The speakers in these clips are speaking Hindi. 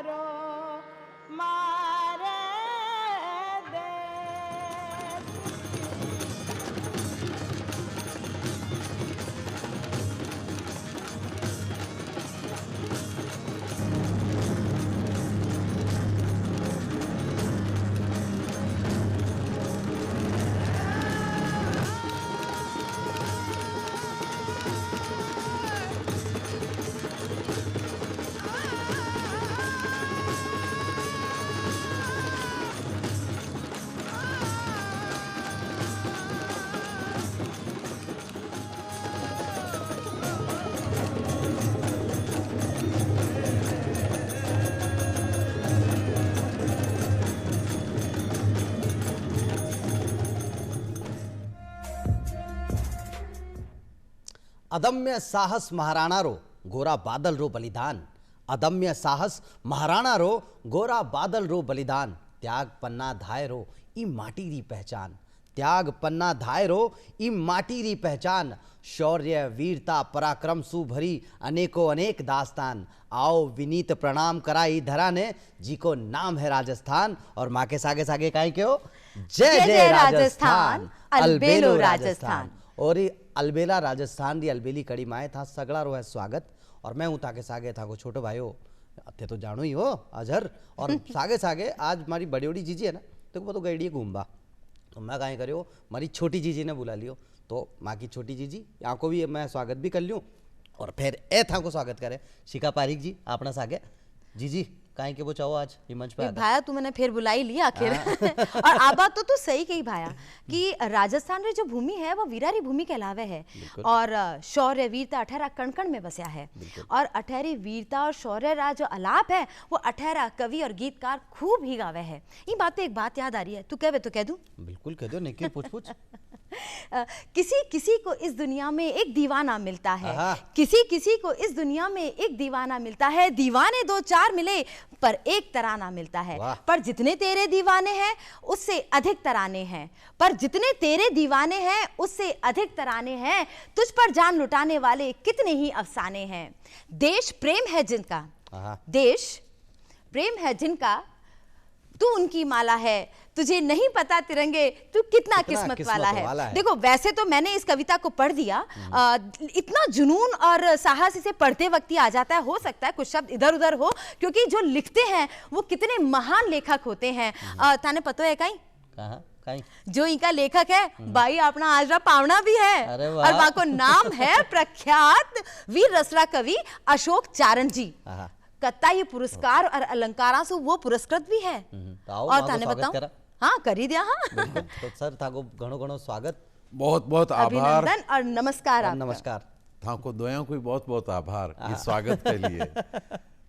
रो मारे दे। अदम्य साहस महाराणा रो गोरा बादल रो बलिदान। अदम्य साहस महाराणा रो गोरा बादल रो बलिदान। त्याग पन्ना धाय रो ई माटी री पहचान। त्याग पन्ना धाय रो ई माटी री पहचान। शौर्य वीरता पराक्रम सु भरी अनेकों अनेक दास्तान। आओ विनीत प्रणाम कराई धरा ने जी को नाम है राजस्थान। और माँ के सागे सागे काहे क्यों जय जय राजस्थान अलबेलो राजस्थान। और ये अलबेला राजस्थान री अलबेली कड़ी माए था सगड़ा रो है स्वागत। और मैं हूँ ताके सागे था को छोटो भाई हो थे तो जानो ही हो अजहर। और सागे सागे आज हमारी बड़ी बड़ी जीजी है ना तो वो तो गई घूमबा तो मैं कहीं करो हमारी छोटी जीजी ने बुला लियो तो माँ की छोटी जीजी यहाँ को भी मैं स्वागत भी कर लूँ और फिर ए था को स्वागत करे शिखा पारिक जी अपना सागे जीजी काहे के वो चाहो आज ये मंच पे भाया तू मैंने फिर बुलाई लिया आखिर। और आ बात तो तू सही कही भाया कि राजस्थान में जो भूमि है वो वीरारी भूमि कहलावे है और शौर्य वीरता अठहरा कण कण में बसया है। और अठहरी वीरता और शौर्य रा जो अलाप है वो अठहरा कवि और गीतकार खूब ही गावे है। ये बात एक बात याद आ रही है तू कहवे तो कह दूं। बिल्कुल कह दो निखिल पूछ पूछ। किसी किसी को इस दुनिया में एक दीवाना मिलता है। किसी किसी को इस दुनिया में एक दीवाना मिलता है। दीवाने दो चार मिले पर एक तराना मिलता है। पर जितने तेरे दीवाने हैं उससे अधिक तराने हैं। पर जितने तेरे दीवाने हैं उससे अधिक तराने हैं। तुझ पर जान लुटाने वाले कितने ही अफसाने हैं। देश प्रेम है जिनका देश प्रेम है जिनका तू उनकी माला है। तुझे नहीं पता तिरंगे तू कितना किस्मत वाला है। देखो वैसे तो मैंने इस कविता को पढ़ दिया इतना जुनून और साहस इसे पढ़ते वक्त ही आ जाता है। हो सकता है कुछ शब्द इधर उधर हो क्योंकि जो लिखते हैं वो कितने महान लेखक होते हैं। ताने पतो है कहीं जो इनका लेखक है भाई अपना आजरा पावना भी है और वहां को नाम है प्रख्यात वीर रसरा कवि अशोक चारण जी। कत्ता ये पुरस्कार और अलंकारा से वो पुरस्कृत भी है। और ताने बताऊं हाँ करी दिया। हाँ तो सर थाको घणो घणो स्वागत बहुत बहुत आभार अभिनंदन और नमस्कार। नमस्कार थाको दोयों को बहुत बहुत आभार इस स्वागत के लिए।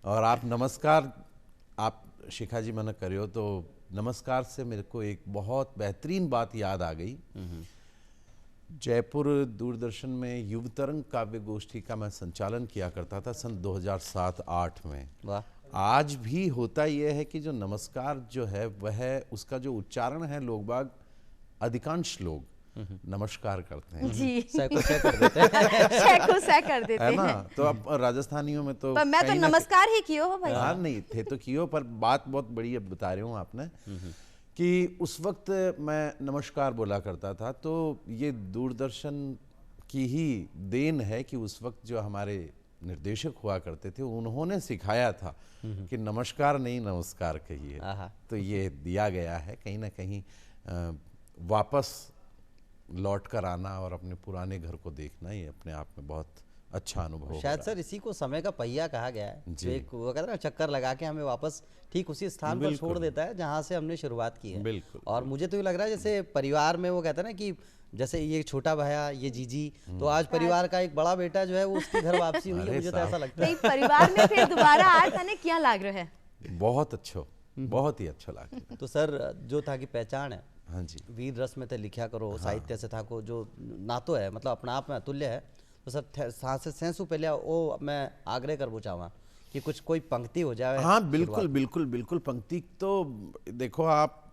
और आप नमस्कार आप शिखा जी मैंने करियो तो नमस्कार से मेरे को एक बहुत बेहतरीन बात याद आ गई। जयपुर दूरदर्शन में युव तरंग काव्य गोष्ठी का मैं संचालन किया करता था सन 2007-8 में। वाह। आज भी होता यह है कि जो नमस्कार जो है वह उसका जो उच्चारण है लोग बाग अधिकांश लोग नमस्कार करते हैं जी सैको सै कर देते हैं है ना। तो अब राजस्थानियों में तो पर मैं तो नमस्कार ही कियो हो भाई। हाँ नहीं थे तो कियो पर बात बहुत बड़ी अब बता रहे हूँ आपने कि उस वक्त मैं नमस्कार बोला करता था। तो ये दूरदर्शन की ही देन है कि उस वक्त जो हमारे निर्देशक हुआ करते थे उन्होंने सिखाया था कि नमस्कार नहीं नमस्कार कहिए। तो ये दिया गया है कहीं ना कहीं वापस लौट कर आना और अपने पुराने घर को देखना ये अपने आप में बहुत अच्छा अनुभव। शायद सर इसी को समय का पहिया कहा गया है जो एक वो कहते हैं ना चक्कर लगा के हमें वापस ठीक उसी स्थान पर छोड़ देता है जहां से हमने शुरुआत की है। बिल्कुल। और मुझे तो ये लग रहा है जैसे परिवार में वो कहते हैं ना कि जैसे ये छोटा भैया ये जीजी तो आज परिवार का एक बड़ा बेटा जो है वो उसकी घर वापसी हुई है। मुझे तो ऐसा लगता है परिवार में फिर दोबारा आज थाने क्या लाग रहा है। बहुत अच्छा बहुत ही अच्छा लगा। तो सर जो था कि पहचान है हाँ जी वीर रस में थे लिखा करो साहित्य से था को जो नातो है मतलब अपना आप में अतुल्य है। तो सर सेंसु पहले वो मैं आग्रह कर चाहूँगा कि कुछ कोई पंक्ति हो जाए। हाँ बिल्कुल बिल्कुल बिल्कुल। पंक्ति तो देखो आप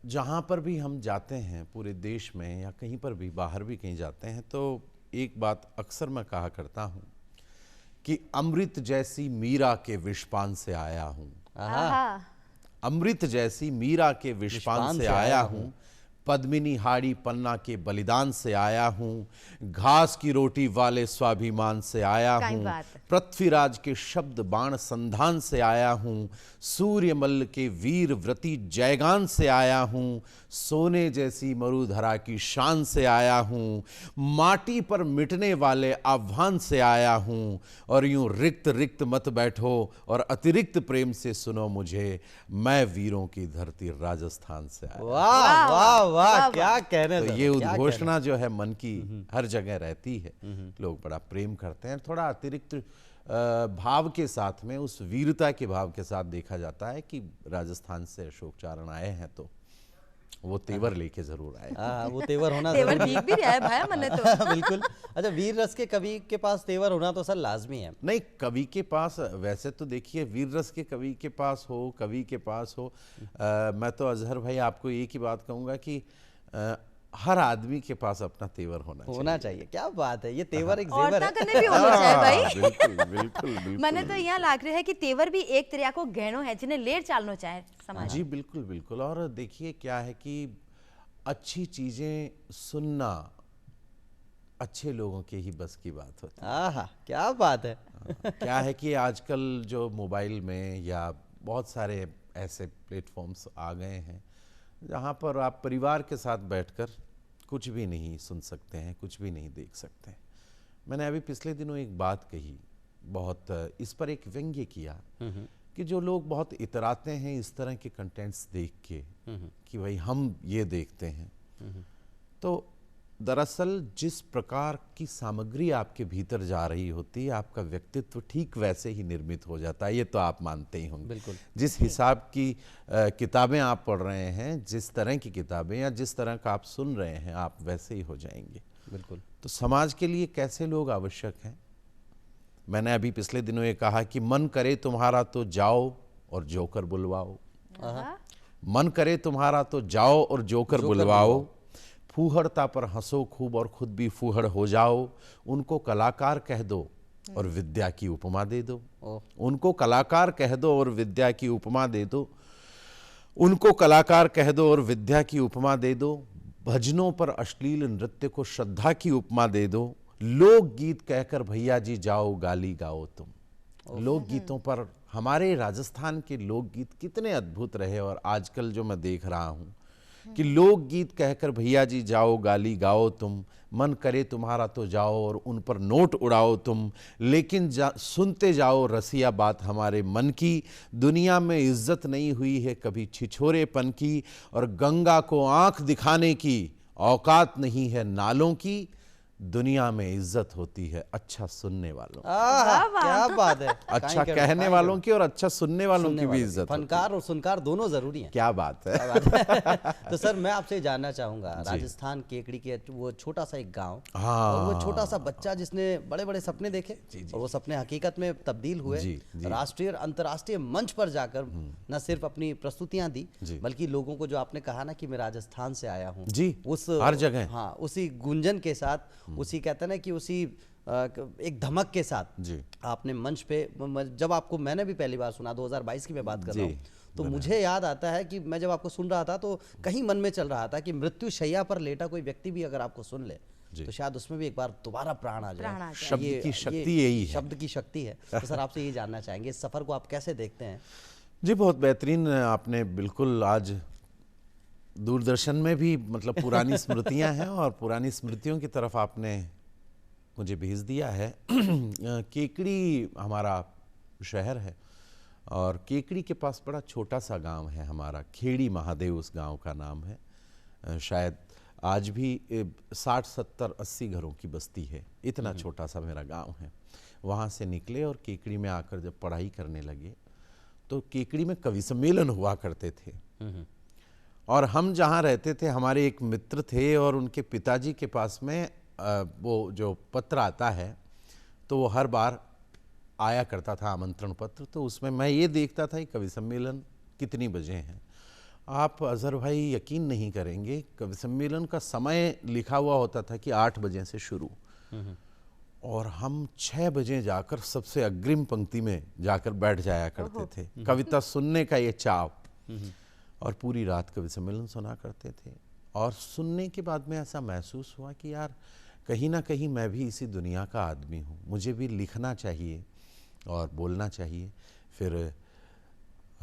जहाँ पर भी हम जाते हैं पूरे देश में या कहीं पर भी बाहर भी कहीं जाते हैं तो एक बात अक्सर मैं कहा करता हूँ कि अमृत जैसी मीरा के विषपान से आया हूं। अमृत जैसी मीरा के विषपान से आया हूं, पद्मिनी हाड़ी पन्ना के बलिदान से आया हूं, घास की रोटी वाले स्वाभिमान से आया हूं, पृथ्वीराज के शब्द बाण संधान से आया हूं, सूर्यमल्ल के वीर व्रती जयगान से आया हूं, सोने जैसी मरुधरा की शान से आया हूं, माटी पर मिटने वाले आह्वान से आया हूं, और यूं रिक्त रिक्त मत बैठो और अतिरिक्त प्रेम से सुनो मुझे, मैं वीरों की धरती राजस्थान से आया। वाह वाह वाह, क्या कहने। तो ये उद्घोषणा जो है मन की हर जगह रहती है, लोग बड़ा प्रेम करते हैं। थोड़ा अतिरिक्त भाव के साथ में, उस वीरता के भाव के साथ देखा जाता है कि राजस्थान से अशोक चारण आए हैं तो वो तेवर लेके जरूर आए। वो तेवर होना तेवर दिख भी रहा है भाई मैंने तो। बिल्कुल। अच्छा, वीर रस के कवि के पास तेवर होना तो सर लाजमी है। नहीं, कवि के पास वैसे तो देखिए, वीर रस के कवि के पास हो, कवि के पास हो, मैं तो अजहर भाई आपको एक ही बात कहूंगा कि हर आदमी के पास अपना तेवर होना चाहिए। क्या बात है, ये तेवर एक जेवर है। करने भी होना चाहिए भाई। बिल्कुल बिल्कुल बिल्कुल। मैंने तो यहाँ लाग रहा है कि तेवर भी एक तरह को गहनो है जिन्हें लेर चालनो चाहे समाज। जी बिल्कुल बिल्कुल। और देखिए क्या है कि अच्छी चीजें सुनना अच्छे लोगों के ही बस की बात होती है। आहा, क्या बात है। क्या है कि आजकल जो मोबाइल में या बहुत सारे ऐसे प्लेटफॉर्म्स आ गए हैं जहाँ पर आप परिवार के साथ बैठकर कुछ भी नहीं सुन सकते हैं, कुछ भी नहीं देख सकते हैं। मैंने अभी पिछले दिनों एक बात कही, बहुत इस पर एक व्यंग्य किया कि जो लोग बहुत इतराते हैं इस तरह के कंटेंट्स देख के कि भाई हम ये देखते हैं, तो दरअसल जिस प्रकार की सामग्री आपके भीतर जा रही होती है, आपका व्यक्तित्व ठीक वैसे ही निर्मित हो जाता है। ये तो आप मानते ही होंगे। बिल्कुल। जिस हिसाब की किताबें आप पढ़ रहे हैं, जिस तरह की किताबें या जिस तरह का आप सुन रहे हैं, आप वैसे ही हो जाएंगे। बिल्कुल। तो समाज के लिए कैसे लोग आवश्यक हैं? मैंने अभी पिछले दिनों ये कहा कि मन करे तुम्हारा तो जाओ और जोकर बुलवाओ, मन करे तुम्हारा तो जाओ और जोकर बुलवाओ, फूहड़ता पर हंसो खूब और खुद भी फूहड़ हो जाओ, उनको कलाकार कह दो और विद्या की उपमा दे दो, उनको कलाकार कह दो और विद्या की उपमा दे दो, उनको कलाकार कह दो और विद्या की उपमा दे दो, भजनों पर अश्लील नृत्य को श्रद्धा की उपमा दे दो, लोकगीत कहकर भैया जी जाओ गाली गाओ तुम। लोकगीतों पर हमारे राजस्थान के लोकगीत कितने अद्भुत रहे, और आजकल जो मैं देख रहा हूँ कि लोकगीत कहकर भैया जी जाओ गाली गाओ तुम, मन करे तुम्हारा तो जाओ और उन पर नोट उड़ाओ तुम, लेकिन सुनते जाओ रसिया बात हमारे मन की, दुनिया में इज्जत नहीं हुई है कभी छिछोरेपन की, और गंगा को आंख दिखाने की औकात नहीं है नालों की, दुनिया में इज्जत होती है अच्छा सुनने वालों। क्या बात है। अच्छा कहने वालों की और अच्छा सुनने वालों की भी इज्जत। फनकार और सुनकार दोनों जरूरी हैं। क्या बात है। तो सर मैं आपसे जानना चाहूंगा, राजस्थान केकड़ी के वो छोटा सा एक गांव, और वो छोटा सा बच्चा जिसने बड़े बड़े सपने देखे और वो सपने हकीकत में तब्दील हुए, राष्ट्रीय और अंतर्राष्ट्रीय मंच पर जाकर न सिर्फ अपनी प्रस्तुतियां दी, बल्कि लोगों को जो आपने कहा ना कि मैं राजस्थान से आया हूँ, उस हर जगह, हाँ, उसी गुंजन के साथ, उसी कहते हैं ना कि उसी एक धमक के साथ आपने मंच पे, जब आपको मैंने भी पहली बार सुना, 2022 की मैं बात कर रहा हूँ, तो मुझे याद आता है कि मैं जब आपको सुन रहा था तो कहीं मन में चल रहा था कि मृत्यु शैया पर लेटा कोई व्यक्ति भी अगर आपको सुन ले तो शायद उसमें भी एक बार दोबारा प्राण आ जाए। शब्द की शक्ति यही है, शब्द की शक्ति है। तो सर आपसे ये जानना चाहेंगे, इस सफर को आप कैसे देखते हैं? जी बहुत बेहतरीन, आपने बिल्कुल आज दूरदर्शन में भी मतलब पुरानी स्मृतियां हैं और पुरानी स्मृतियों की तरफ आपने मुझे भेज दिया है। केकड़ी हमारा शहर है और केकड़ी के पास बड़ा छोटा सा गांव है हमारा, खेड़ी महादेव उस गांव का नाम है। शायद आज भी 60, 70, 80 घरों की बस्ती है, इतना छोटा सा मेरा गांव है। वहाँ से निकले और केकड़ी में आकर जब पढ़ाई करने लगे तो केकड़ी में कवि सम्मेलन हुआ करते थे, और हम जहाँ रहते थे हमारे एक मित्र थे और उनके पिताजी के पास में वो जो पत्र आता है तो वो हर बार आया करता था, आमंत्रण पत्र। तो उसमें मैं ये देखता था कि कवि सम्मेलन कितनी बजे हैं। आप अजहर भाई यकीन नहीं करेंगे, कवि सम्मेलन का समय लिखा हुआ होता था कि 8 बजे से शुरू, और हम 6 बजे जाकर सबसे अग्रिम पंक्ति में जाकर बैठ जाया करते थे। कविता सुनने का ये चाव, और पूरी रात कवि सम्मेलन सुना करते थे। और सुनने के बाद में ऐसा महसूस हुआ कि यार कहीं ना कहीं मैं भी इसी दुनिया का आदमी हूँ, मुझे भी लिखना चाहिए और बोलना चाहिए। फिर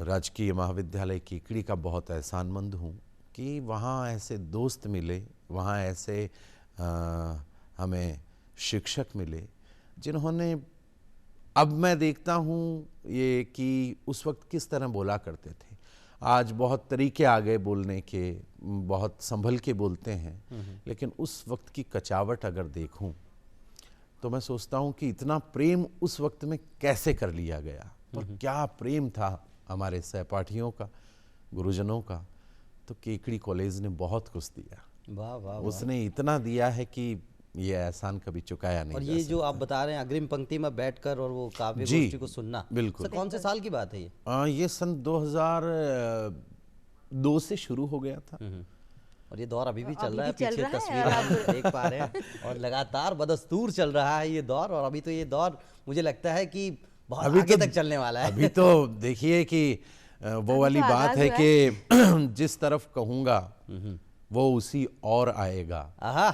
राजकीय महाविद्यालय केकड़ी का बहुत एहसानमंद हूँ कि वहाँ ऐसे दोस्त मिले, वहाँ ऐसे हमें शिक्षक मिले जिन्होंने, अब मैं देखता हूँ ये कि उस वक्त किस तरह बोला करते थे। आज बहुत तरीके आ गए बोलने के, बहुत संभल के बोलते हैं, लेकिन उस वक्त की कचावट अगर देखूं तो मैं सोचता हूं कि इतना प्रेम उस वक्त में कैसे कर लिया गया, और क्या प्रेम था हमारे सहपाठियों का, गुरुजनों का। तो केकड़ी कॉलेज ने बहुत कुछ दिया। वाह वाह, उसने इतना दिया है कि ये एहसान कभी चुकाया नहीं। और ये जो आप बता रहे हैं अग्रिम पंक्ति में बैठकर और वो काव्य गोष्ठी को सुनना, बिल्कुल। सर कौन से साल की बात है ये? ये सन 2002 से शुरू हो गया था। और ये दौर अभी भी चल रहा है, अभी भी चल पीछे रहा है तस्वीर और हम देख पा रहे हैं, और लगातार बदस्तूर चल रहा है ये दौर। और अभी तो ये दौर मुझे लगता है कि बहुत आगे तक चलने वाला है। अभी तो देखिए कि वो वाली बात है कि जिस तरफ कहूंगा वो उसी और आएगा। आहा,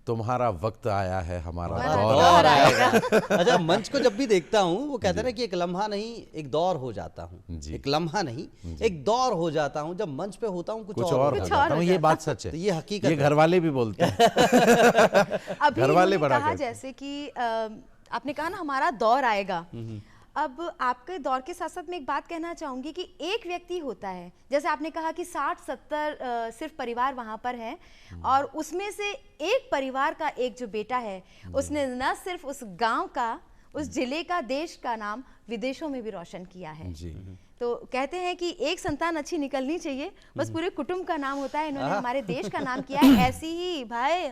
तुम्हारा वक्त आया है, हमारा दौर आएगा। अच्छा, मंच को जब भी देखता हूँ वो कहते हैं ना कि एक लम्हा नहीं एक दौर हो जाता हूँ, एक लम्हा नहीं एक दौर हो जाता हूँ। जब मंच पे होता हूँ कुछ और हो जाता हूँ। ये बात सच है, तो ये हकीकत, ये घर वाले भी बोलते हैं। घर वाले बड़ा कहा जैसे कि आपने कहा ना हमारा दौर आएगा। अब आपके दौर के साथ साथ मैं एक बात कहना चाहूंगी कि एक व्यक्ति होता है, जैसे आपने कहा कि 60-70 सिर्फ परिवार वहां पर हैं, और उसमें से एक परिवार का एक जो बेटा है उसने न सिर्फ उस गांव का, उस जिले का, देश का नाम विदेशों में भी रोशन किया है। तो कहते हैं कि एक संतान अच्छी निकलनी चाहिए, बस पूरे कुटुंब का नाम होता है। इन्होंने हमारे देश का नाम किया है। ऐसी ही भाई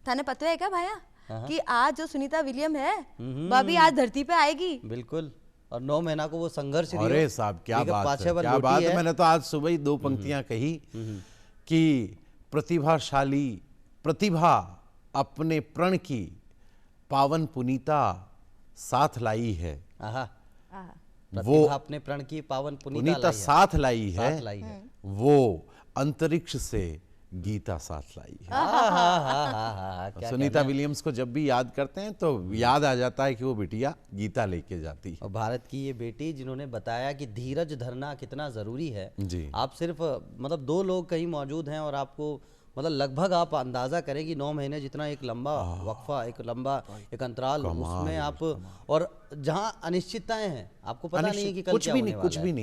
थाने पता है क्या भाया कि आज जो सुनीता विलियम है वह भी आज धरती पे आएगी। बिल्कुल, और 9 महीना को वो संघर्ष। अरे साहब क्या बात है, क्या बात है। मैंने तो आज सुबह ही 2 पंक्तियां कही कि प्रतिभाशाली प्रतिभा अपने प्रण की पावन पुनीता साथ लाई है। वो अपने प्रण की पावन पुनीता साथ लाई है, वो अंतरिक्ष से गीता साथ लाई है। सुनीता विलियम्स को जब भी याद करते हैं तो याद आ जाता है कि वो बिटिया गीता लेके जाती है। और भारत की ये बेटी जिन्होंने बताया कि धीरज धरना कितना जरूरी है जी। आप सिर्फ मतलब 2 लोग कहीं मौजूद हैं और आपको मतलब लगभग आप अंदाजा करें कि 9 महीने जितना एक लंबा वक्फा, एक लंबा एक अंतराल, उसमें आप, और जहां अनिश्चितताएं हैं, आपको पता नहीं है कि कल क्या होने वाला है।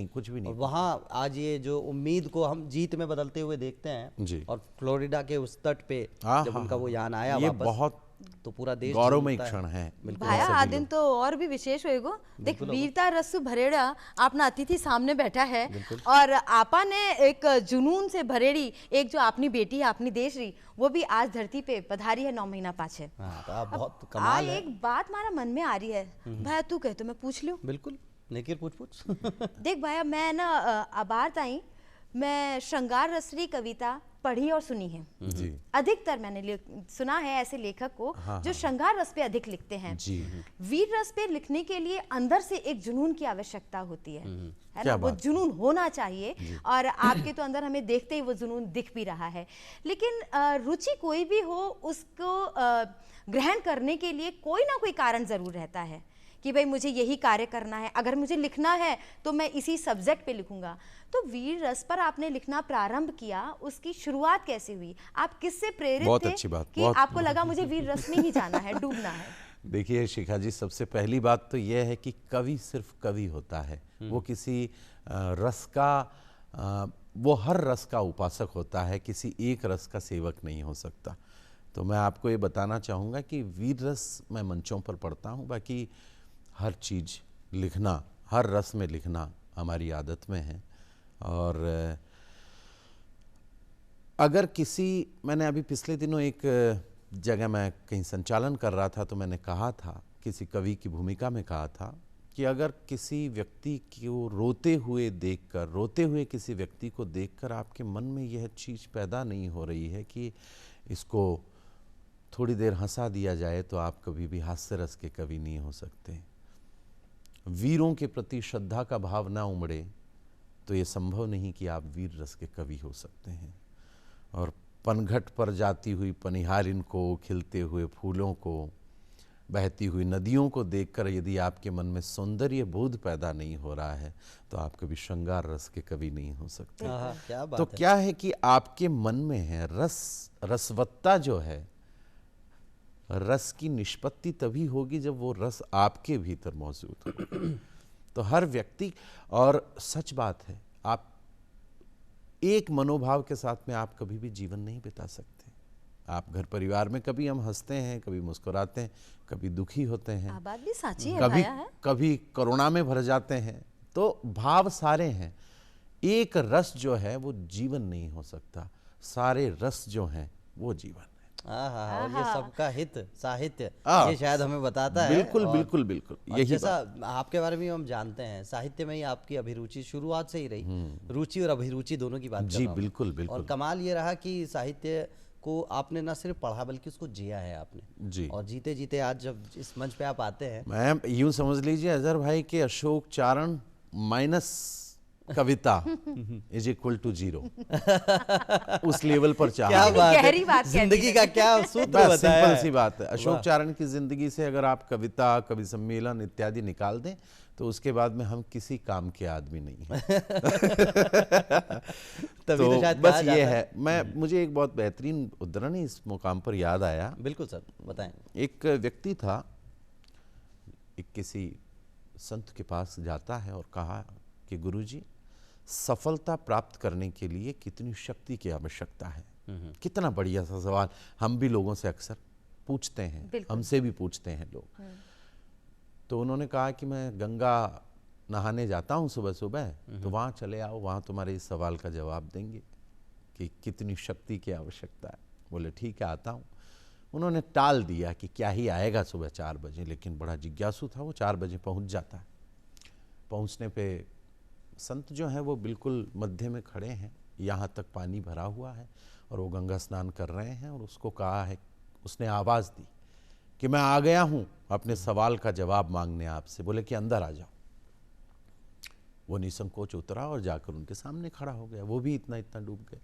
कुछ भी नहीं। वहां आज ये जो उम्मीद को हम जीत में बदलते हुए देखते हैं जी। और फ्लोरिडा के उस तट पे जब उनका वो यान आया ये वापस, बहुत तो पूरा देश गौरवमय क्षण है। भाया आ दिन तो और भी विशेष होएगो। देख वीरता रस्सु भरेड़ा अपना अतिथि सामने बैठा है, और आपा ने एक जुनून से भरेड़ी एक जो अपनी बेटी है, अपनी देश रही, वो भी आज धरती पे पधारी है 9 महीना पाछे। तो बहुत कमाल है। एक बात हमारा मन में आ रही है भाया, तू कहे तो मैं पूछ लूं। बिल्कुल, नेकिर पूछ। देख भाया, मैं ना अबार ताई मैं श्रृंगार रसरी कविता पढ़ी और सुनी है जी। अधिकतर मैंने सुना है ऐसे लेखक को जो श्रृंगार रस पे अधिक लिखते हैं। जी। वीर रस पे लिखने के लिए अंदर से एक जुनून की आवश्यकता होती है ना, वो जुनून होना चाहिए, और आपके तो अंदर हमें देखते ही वो जुनून दिख भी रहा है। लेकिन रुचि कोई भी हो, उसको ग्रहण करने के लिए कोई ना कोई कारण जरूर रहता है कि भाई मुझे यही कार्य करना है, अगर मुझे लिखना है तो मैं इसी सब्जेक्ट पे लिखूंगा। तो वीर रस पर आपने लिखना प्रारंभ किया, उसकी शुरुआत कैसे हुई? आप किससे प्रेरित बहुत थे अच्छी बात, कि आपको लगा मुझे वीर रस में ही जाना है, डूबना है? देखिए शिखा जी, सबसे पहली बात तो यह है कि कवि सिर्फ कवि होता है, वो किसी रस का वो हर रस का उपासक होता है, किसी एक रस का सेवक नहीं हो सकता। तो मैं आपको ये बताना चाहूँगा कि वीर रस मैं मंचों पर पढ़ता हूँ, बाकी हर चीज़ लिखना, हर रस में लिखना हमारी आदत में है। और अगर मैंने अभी पिछले दिनों एक जगह मैं कहीं संचालन कर रहा था, तो मैंने कहा था, किसी कवि की भूमिका में कहा था कि अगर किसी व्यक्ति को रोते हुए किसी व्यक्ति को देखकर आपके मन में यह चीज़ पैदा नहीं हो रही है कि इसको थोड़ी देर हंसा दिया जाए तो आप कभी भी हास्य रस के कवि नहीं हो सकते। वीरों के प्रति श्रद्धा का भाव ना उमड़े तो ये संभव नहीं कि आप वीर रस के कवि हो सकते हैं। और पनघट पर जाती हुई पनिहारिन को, खिलते हुए फूलों को, बहती हुई नदियों को देखकर यदि आपके मन में सौंदर्य बोध पैदा नहीं हो रहा है तो आप कभी श्रृंगार रस के कवि नहीं हो सकते। क्या बात तो है। क्या है कि आपके मन में है रसवत्ता जो है, रस की निष्पत्ति तभी होगी जब वो रस आपके भीतर मौजूद हो। तो हर व्यक्ति, और सच बात है, आप एक मनोभाव के साथ में आप कभी भी जीवन नहीं बिता सकते। आप घर परिवार में कभी हम हंसते हैं, कभी मुस्कुराते हैं, कभी दुखी होते हैं, बात भी सच्ची है, कभी भाया है। कभी करुणा में भर जाते हैं। तो भाव सारे हैं, एक रस जो है वो जीवन नहीं हो सकता, सारे रस जो हैं वो जीवन है। और ये सबका हित साहित्य हाँ, ये शायद हमें बताता है। बिल्कुल और- बिल्कुल बिल्कुल और यही जैसा बात। आपके बारे में हम जानते हैं, साहित्य में ही आपकी अभिरुचि शुरुआत से ही रही। रुचि और अभिरुचि दोनों की बात कर जी रहा हूं। बिल्कुल बिल्कुल। और कमाल ये रहा कि साहित्य को आपने न सिर्फ पढ़ा बल्कि उसको जिया है आपने। जी। और जीते जीते आज जब इस मंच पे आप आते हैं, मैं यूं समझ लीजिए अजहर भाई के Ashok Charan minus Kavita is equal to 0 उस लेवल पर क्या चाह। बात गहरी है, बात कह दी जिंदगी का क्या सूत्र बस बताया सिंपल है। सी बात है। अशोक चारण की जिंदगी से अगर आप कविता, कवि सम्मेलन इत्यादि निकाल दें तो उसके बाद में हम किसी काम के आदमी नहीं हैं। तभी तो शायद बस कहा ये जाता है। मुझे एक बहुत बेहतरीन उद्धरण इस मुकाम पर याद आया। बिल्कुल सर, बताएं। एक व्यक्ति था, एक किसी संत के पास जाता है और कहा कि गुरुजी, सफलता प्राप्त करने के लिए कितनी शक्ति की आवश्यकता है। कितना बढ़िया सा सवाल हम भी लोगों से अक्सर पूछते हैं, बिल्कुल। हमसे भी पूछते हैं लोग। तो उन्होंने कहा कि मैं गंगा नहाने जाता हूँ सुबह सुबह, तो वहाँ चले आओ, वहाँ तुम्हारे इस सवाल का जवाब देंगे कि कितनी शक्ति की आवश्यकता है। बोले ठीक है, आता हूँ। उन्होंने टाल दिया कि क्या ही आएगा सुबह 4 बजे, लेकिन बड़ा जिज्ञासु था वो। 4 बजे पहुँच जाता है। पहुँचने पे संत जो हैं वो बिल्कुल मध्य में खड़े हैं, यहाँ तक पानी भरा हुआ है और वो गंगा स्नान कर रहे हैं। और उसको कहा है, उसने आवाज़ दी कि मैं आ गया हूँ अपने सवाल का जवाब मांगने आपसे। बोले कि अंदर आ जाओ। वो निसंकोच उतरा और जाकर उनके सामने खड़ा हो गया। वो भी इतना इतना डूब गए।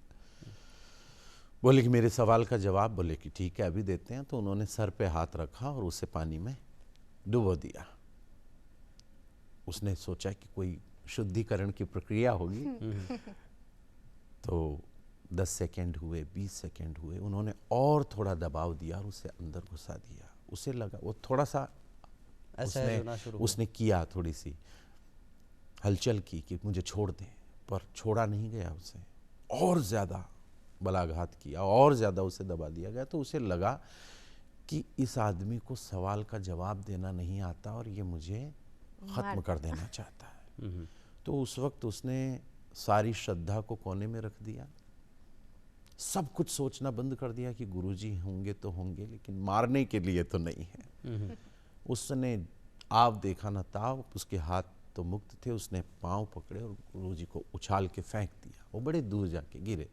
बोले कि मेरे सवाल का जवाब। बोले कि ठीक है, अभी देते हैं। तो उन्होंने सर पे हाथ रखा और उसे पानी में डुबो दिया। उसने सोचा कि कोई शुद्धिकरण की प्रक्रिया होगी। तो 10 सेकेंड हुए, 20 सेकेंड हुए। उन्होंने और थोड़ा दबाव दिया और उसे अंदर घुसा दिया। उसे लगा वो थोड़ा सा ऐसा होना शुरू हुआ। उसने किया, थोड़ी सी हलचल की कि मुझे छोड़ दें, पर छोड़ा नहीं गया उसे। और ज़्यादा बलाघात किया, और ज़्यादा उसे दबा दिया गया। तो उसे लगा कि इस आदमी को सवाल का जवाब देना नहीं आता और ये मुझे ख़त्म कर देना चाहता है। तो उस वक्त उसने सारी श्रद्धा को कोने में रख दिया, सब कुछ सोचना बंद कर दिया कि गुरुजी होंगे तो होंगे, लेकिन मारने के लिए तो नहीं है। उसने आव देखा न ताव, उसके हाथ तो मुक्त थे। उसने पांव पकड़े और गुरुजी को उछाल के फेंक दिया। वो बड़े दूर जाके गिरे।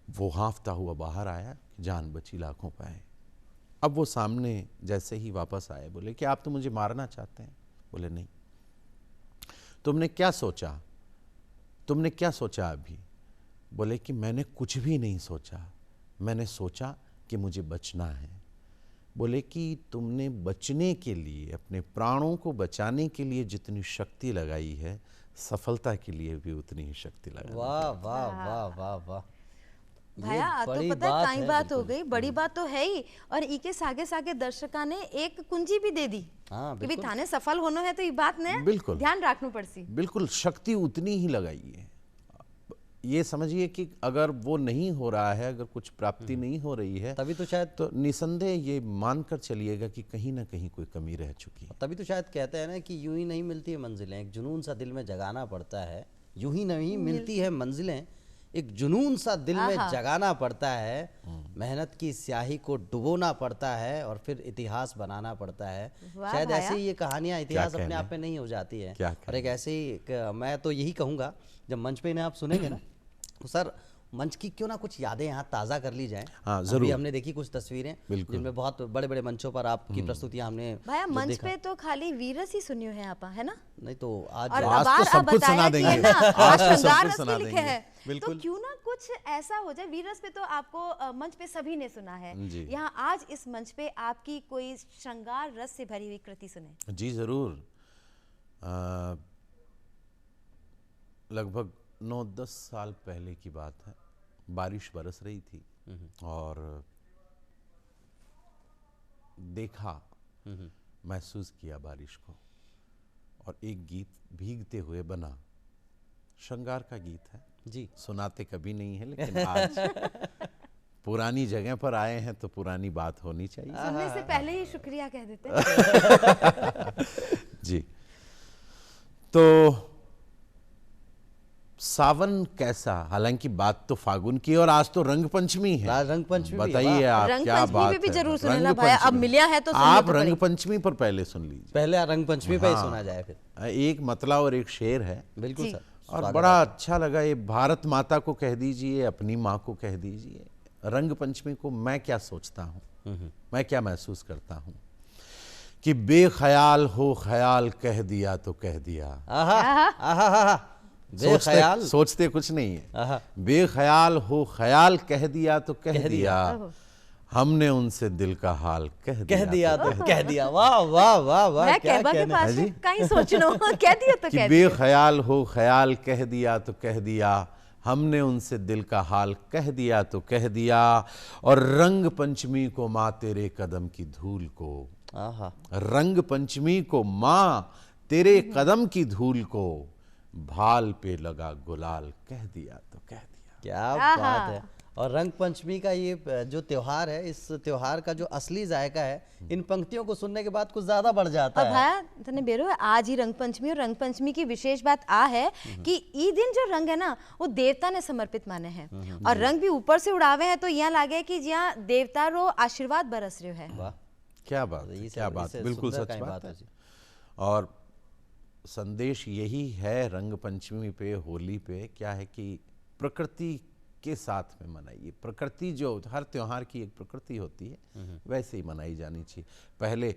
वो हाँफता हुआ बाहर आया, जान बची लाखों पाए। अब वो सामने जैसे ही वापस आए, बोले कि आप तो मुझे मारना चाहते हैं। बोले नहीं। तुमने क्या सोचा? तुमने क्या सोचा अभी? बोले कि मैंने कुछ भी नहीं सोचा, मैंने सोचा कि मुझे बचना है। बोले कि तुमने बचने के लिए, अपने प्राणों को बचाने के लिए जितनी शक्ति लगाई है, सफलता के लिए भी उतनी ही शक्ति लगाई। वाह वाह वाह वाह वाह। भैया तो बड़ी पता है बात काई है, बात हो बिल्कुल। गई, बड़ी बात तो है ही। और इके सागे सागे दर्शका ने एक कुंजी भी दे दी हाँ, कि भी बिल्कुल। थाने सफल होना है तो ये बात ने बिल्कुल। ध्यान रखना पड़सी। बिल्कुल शक्ति उतनी ही लगाई है। ये समझिए कि अगर वो नहीं हो रहा है, अगर कुछ प्राप्ति नहीं हो रही है, तभी तो शायद तो निसंदेह ये मानकर चलिएगा कि कहीं ना कहीं कोई कमी रह चुकी है। तभी तो शायद कहते हैं ना कि यूं ही नहीं मिलती है मंजिलें, एक जुनून सा दिल में जगाना पड़ता है। यूं ही नहीं मिलती है मंजिलें, एक जुनून सा दिल में जगाना पड़ता है। मेहनत की स्याही को डुबोना पड़ता है और फिर इतिहास बनाना पड़ता है। वाह शायद भाया। ऐसे ही ये कहानियां इतिहास अपने कहने? आप में नहीं हो जाती है। क्या और एक ऐसे ही मैं तो यही कहूँगा, जब मंच पे इन्हें आप सुनेंगे ना तो सर मंच की क्यों ना कुछ यादें यहाँ ताज़ा कर ली जाएं। हाँ, अभी जरूर। हमने देखी कुछ तस्वीरें जिनमें बहुत बड़े बड़े मंचों पर आपकी प्रस्तुतियां हमने भैया जो मंच देखा। पे तो खाली वीरस ही सुनियो है आप, है ना? नहीं तो आज और आज तो अबार सब आप कुछ सुना बताया कि है देंगे। ना, आज तो सब श्रृंगार कुछ रस सुना भी लिखे देंगे। हैं। तो बिल्कुल। क्यों ना कुछ ऐसा हो जाए, वीरस पे तो आपको मंच पे सभी ने सुना है, जी। यहाँ आज इस मंच पे आपकी कोई श्रृंगार रस से भरी हुई कृति सुने। जी ज़रूर। लगभग 9-10 साल पहले की बात है। बारिश बरस रही थी और देखा, महसूस किया बारिश को, और एक गीत भीगते हुए बना। श्रृंगार का गीत है जी, सुनाते कभी नहीं है, लेकिन आज पुरानी जगह पर आए हैं तो पुरानी बात होनी चाहिए। सुनने से पहले ही शुक्रिया कह देते हैं। जी। तो सावन कैसा, हालांकि बात तो फागुन की, और आज तो रंग पंचमी है। आज रंग पंचमी भी है, बताइए वाह। आप रंग क्या पंचमी बात पे भी है। जरूर सुने रंग ना भाई, अब पंचमी। मिलिया है तो सुननी आप तो रंग पड़ेगी। पंचमी पर पहले सुन लीजिए। पहले रंग पंचमी पे ही हाँ। सुना जाए फिर। एक मतला और एक शेर है, बिल्कुल जी। सर। और स्वागत बड़ा है। अच्छा लगा। ये भारत माता को कह दीजिए, अपनी माँ को कह दीजिए, रंग पंचमी को मैं क्या सोचता हूँ, मैं क्या महसूस करता हूँ कि बेख्याल हो ख्याल कह दिया तो कह दिया। आहा, आहा, आहा, बेख्याल। सोचते कुछ नहीं है। आहा। बेख्याल हो ख्याल कह दिया तो कह दिया। दिया, हमने उनसे दिल का हाल कह दिया तो कह दिया। वाह वाह वाह वाह, मैं क्या कहबा के कहने। पास है, कहीं सोचनो कह दिया तो कि कह दिया। बेख्याल हो ख्याल कह दिया तो कह दिया, हमने उनसे दिल का हाल कह दिया तो कह दिया, और रंग पंचमी को माँ तेरे कदम की धूल को, आहा, रंग पंचमी को माँ तेरे कदम की धूल को, भाल पे लगा गुलाल कह दिया तो कह दिया। क्या बात है। और रंग पंचमी का ये जो त्योहार है, इस त्योहार का जो असली जायका है इन पंक्तियों को सुनने के बाद कुछ ज्यादा बढ़ जाता अब है। भाया तने बेरो आज ही रंग पंचमी, और रंग पंचमी की विशेष बात आ है कि ई दिन जो रंग है ना वो देवता ने समर्पित माने हैं, और रंग भी ऊपर से उड़ावे हैं तो यहाँ लागे कि जहाँ देवता रो आशीर्वाद बरस रहे है। वाह, क्या बात है, इससे- क्या बात, इससे बिल्कुल सुंदर सच कहीं बात है। जी। और संदेश यही है रंग पंचमी पे, होली पे, क्या है कि प्रकृति के साथ में मनाइए। प्रकृति जो हर त्योहार की एक प्रकृति होती है वैसे ही मनाई जानी चाहिए। पहले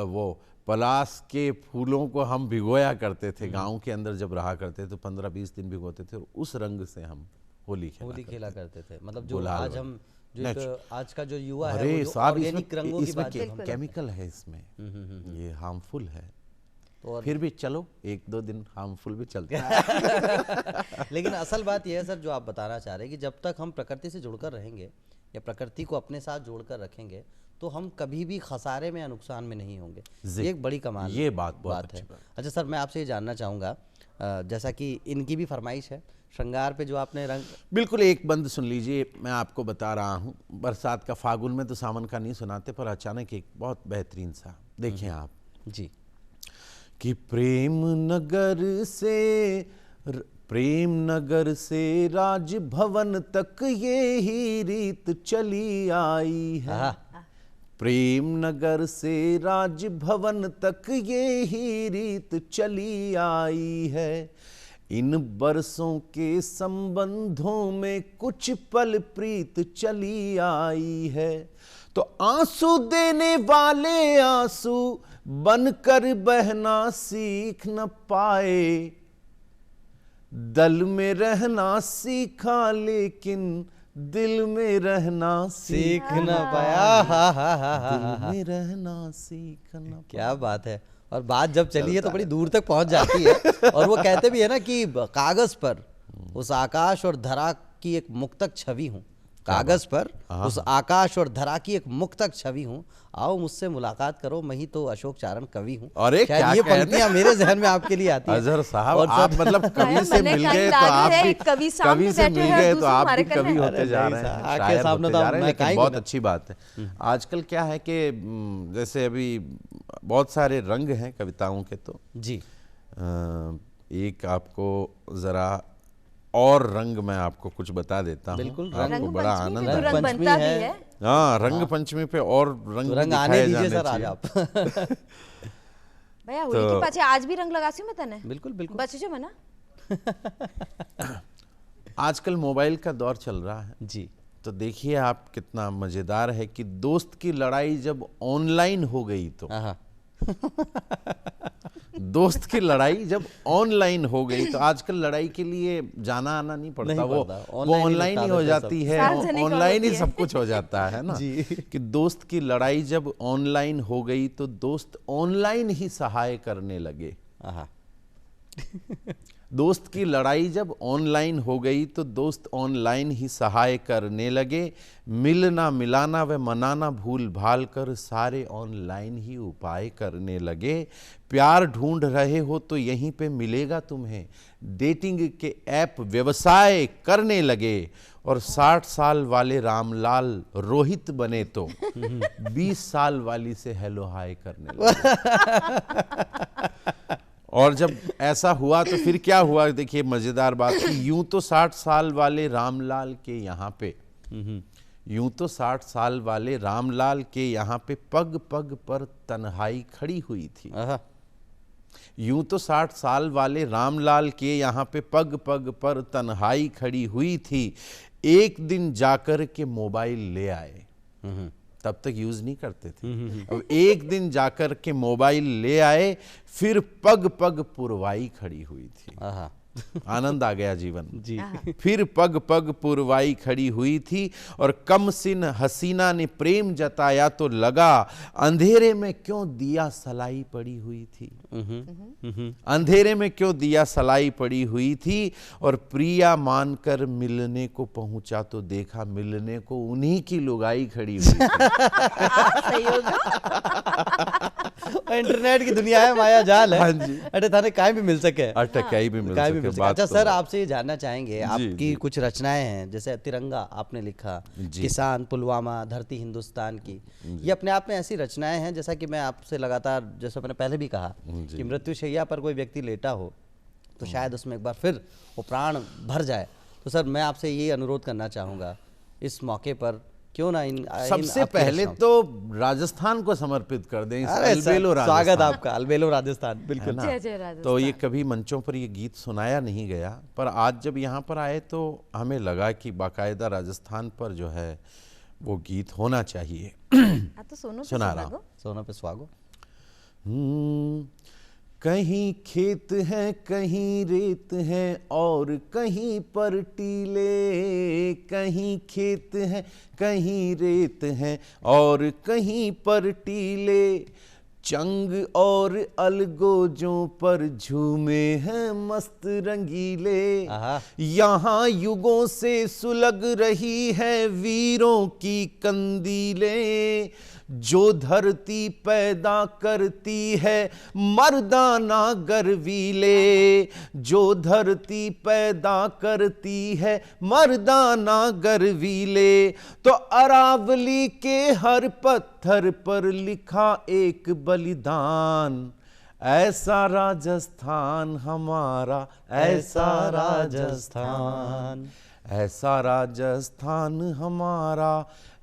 वो पलाश के फूलों को हम भिगोया करते थे, गांव के अंदर जब रहा करते तो 15-20 दिन भिगोते थे, और उस रंग से हम होली खेला करते थे। मतलब जो गुलाल आज हम जो एक आज का जो युवा है, अरे वो जो साहब, ऑर्गेनिक रंगों की बात इसमें केमिकल है, इसमें ये हार्मफुल है। तो फिर भी चलो 1-2 दिन हार्मफुल भी चलता है। लेकिन असल बात यह है सर, जो आप बताना चाह रहे हैं कि जब तक हम प्रकृति से जुड़कर रहेंगे या प्रकृति को अपने साथ जोड़कर रखेंगे तो हम कभी भी खसारे में या नुकसान में नहीं होंगे। ये एक बड़ी कमाल ये बात बहुत है। अच्छी बात। अच्छा सर, मैं आपसे ये जानना चाहूँगा, जैसा कि इनकी भी फरमाइश है, श्रृंगार पे जो आपने रंग। बिल्कुल, एक बंद सुन लीजिए, मैं आपको बता रहा हूँ। बरसात का, फागुन में तो सावन का नहीं सुनाते, पर अचानक एक बहुत बेहतरीन सा देखें आप जी। कि प्रेम नगर से राजभवन तक ये ही रीत चली आई है। प्रेम नगर से राजभवन तक ये ही रीत चली आई है। इन बरसों के संबंधों में कुछ पल प्रीत चली आई है। तो आंसू देने वाले आंसू बनकर बहना सीख न पाए, दल में रहना सीखा लेकिन दिल में रहना सीख न पाया। दिल में रहना सीख न पाया। क्या बात है। और बात जब चली है तो बड़ी दूर तक पहुंच जाती है। और वो कहते भी है ना कि कागज पर उस आकाश और धरा की एक मुक्तक छवि हूँ, कागज पर उस आकाश और धरा की एक मुक्तक छवि हूँ, आओ मुझसे मुलाकात करो, मैं ही तो अशोक चारण कवि हूँ। अरे क्या ये पंक्तियां मेरे जहन में आपके लिए आती है। अजहर साहब, आप मतलब कवि से मिल गए तो आप भी कवि से मिल गए तो आप भी कवि होते जा रहे हैं, शायर होते जा रहे हैं। लेकिन बहुत अच्छी बात है। आजकल क्या है कि जैसे अभी बहुत सारे रंग हैं कविताओं के, तो जी एक आपको जरा और रंग मैं आपको कुछ बता देता हूँ। बिल्कुल, आपको बड़ा आनंद तो रंग बनता भी है। हाँ, रंग पंचमी पे और रंग तो रंग आने दीजिए सर आज आप। भैया होली के पाछे आज भी रंग लगासी में तने। बिल्कुल बिल्कुल। बच जो मना। आजकल मोबाइल का दौर चल रहा है जी। तो देखिए आप कितना मजेदार है कि दोस्त की लड़ाई जब ऑनलाइन हो गई तो दोस्त की लड़ाई जब ऑनलाइन हो गई तो आजकल लड़ाई के लिए जाना आना नहीं पड़ता, वो ऑनलाइन ही हो जाती है, ऑनलाइन ही सब कुछ हो जाता है ना जी। कि दोस्त की लड़ाई जब ऑनलाइन हो गई तो दोस्त ऑनलाइन ही सहाय करने लगे। दोस्त की लड़ाई जब ऑनलाइन हो गई तो दोस्त ऑनलाइन ही सहाय करने लगे, मिलना मिलाना व मनाना भूल भाल कर सारे ऑनलाइन ही उपाय करने लगे। प्यार ढूंढ रहे हो तो यहीं पे मिलेगा तुम्हें, डेटिंग के ऐप व्यवसाय करने लगे। और 60 साल वाले रामलाल रोहित बने तो 20 साल वाली से हेलो हाय करने लगे। और जब ऐसा हुआ तो फिर क्या हुआ, देखिए मजेदार बात कि यूं तो 60 साल वाले रामलाल के यहाँ पे यूं तो 60 साल वाले रामलाल के यहाँ पे पग पग पर तन्हाई खड़ी हुई थी। यूं तो 60 साल वाले रामलाल के यहाँ पे पग पग पर तन्हाई खड़ी हुई थी। एक दिन जाकर के मोबाइल ले आए, तब तक यूज नहीं करते थे। अब एक दिन जाकर के मोबाइल ले आए, फिर पग पग पुरवाई खड़ी हुई थी। आनंद आ गया जीवन जी। फिर पग पग पुरवाई खड़ी हुई थी और कमसिन हसीना ने प्रेम जताया तो लगा अंधेरे में क्यों दिया सलाई पड़ी हुई थी। अंधेरे में क्यों दिया सलाई पड़ी हुई थी। और प्रिया मानकर मिलने को पहुंचा तो देखा मिलने को उन्हीं की लुगाई खड़ी हुई थी। इंटरनेट की दुनिया है, माया जाल है। हाँ जी। अटे थाने कहीं भी मिल सके, कहीं भी मिल सके। अच्छा सर, आपसे ये जानना चाहेंगे, आपकी कुछ रचनाएं हैं, जैसे तिरंगा आपने लिखा, किसान, पुलवामा, धरती हिंदुस्तान की, ये अपने आप में ऐसी रचनाएं हैं, जैसा कि मैं आपसे लगातार, जैसा मैंने पहले भी कहा कि मृत्युशैया पर कोई व्यक्ति लेटा हो तो शायद उसमें एक बार फिर वो प्राण भर जाए। तो सर मैं आपसे ये अनुरोध करना चाहूँगा इस मौके पर, क्यों ना सबसे पहले तो राजस्थान को समर्पित कर दें। स्वागत आपका, अलबेलो राजस्थान। बिल्कुल जय जय राजस्थान। तो ये कभी मंचों पर ये गीत सुनाया नहीं गया, पर आज जब यहाँ पर आए तो हमें लगा कि बाकायदा राजस्थान पर जो है वो गीत होना चाहिए। तो सुना रहा हूँ। सोना पे सुहागो। कहीं खेत हैं, कहीं रेत हैं और कहीं पर टीले, कहीं खेत हैं, कहीं रेत हैं और कहीं पर टीले, चंग और अलगोजों पर झूमे हैं मस्त रंगीले। यहाँ युगों से सुलग रही है वीरों की कंदीले, जो धरती पैदा करती है मर्दाना गर्वीले, जो धरती पैदा करती है मर्दाना गर्वीले। तो अरावली के हर पत्थर पर लिखा एक बलिदान, ऐसा राजस्थान हमारा, ऐसा राजस्थान, ऐसा राजस्थान हमारा,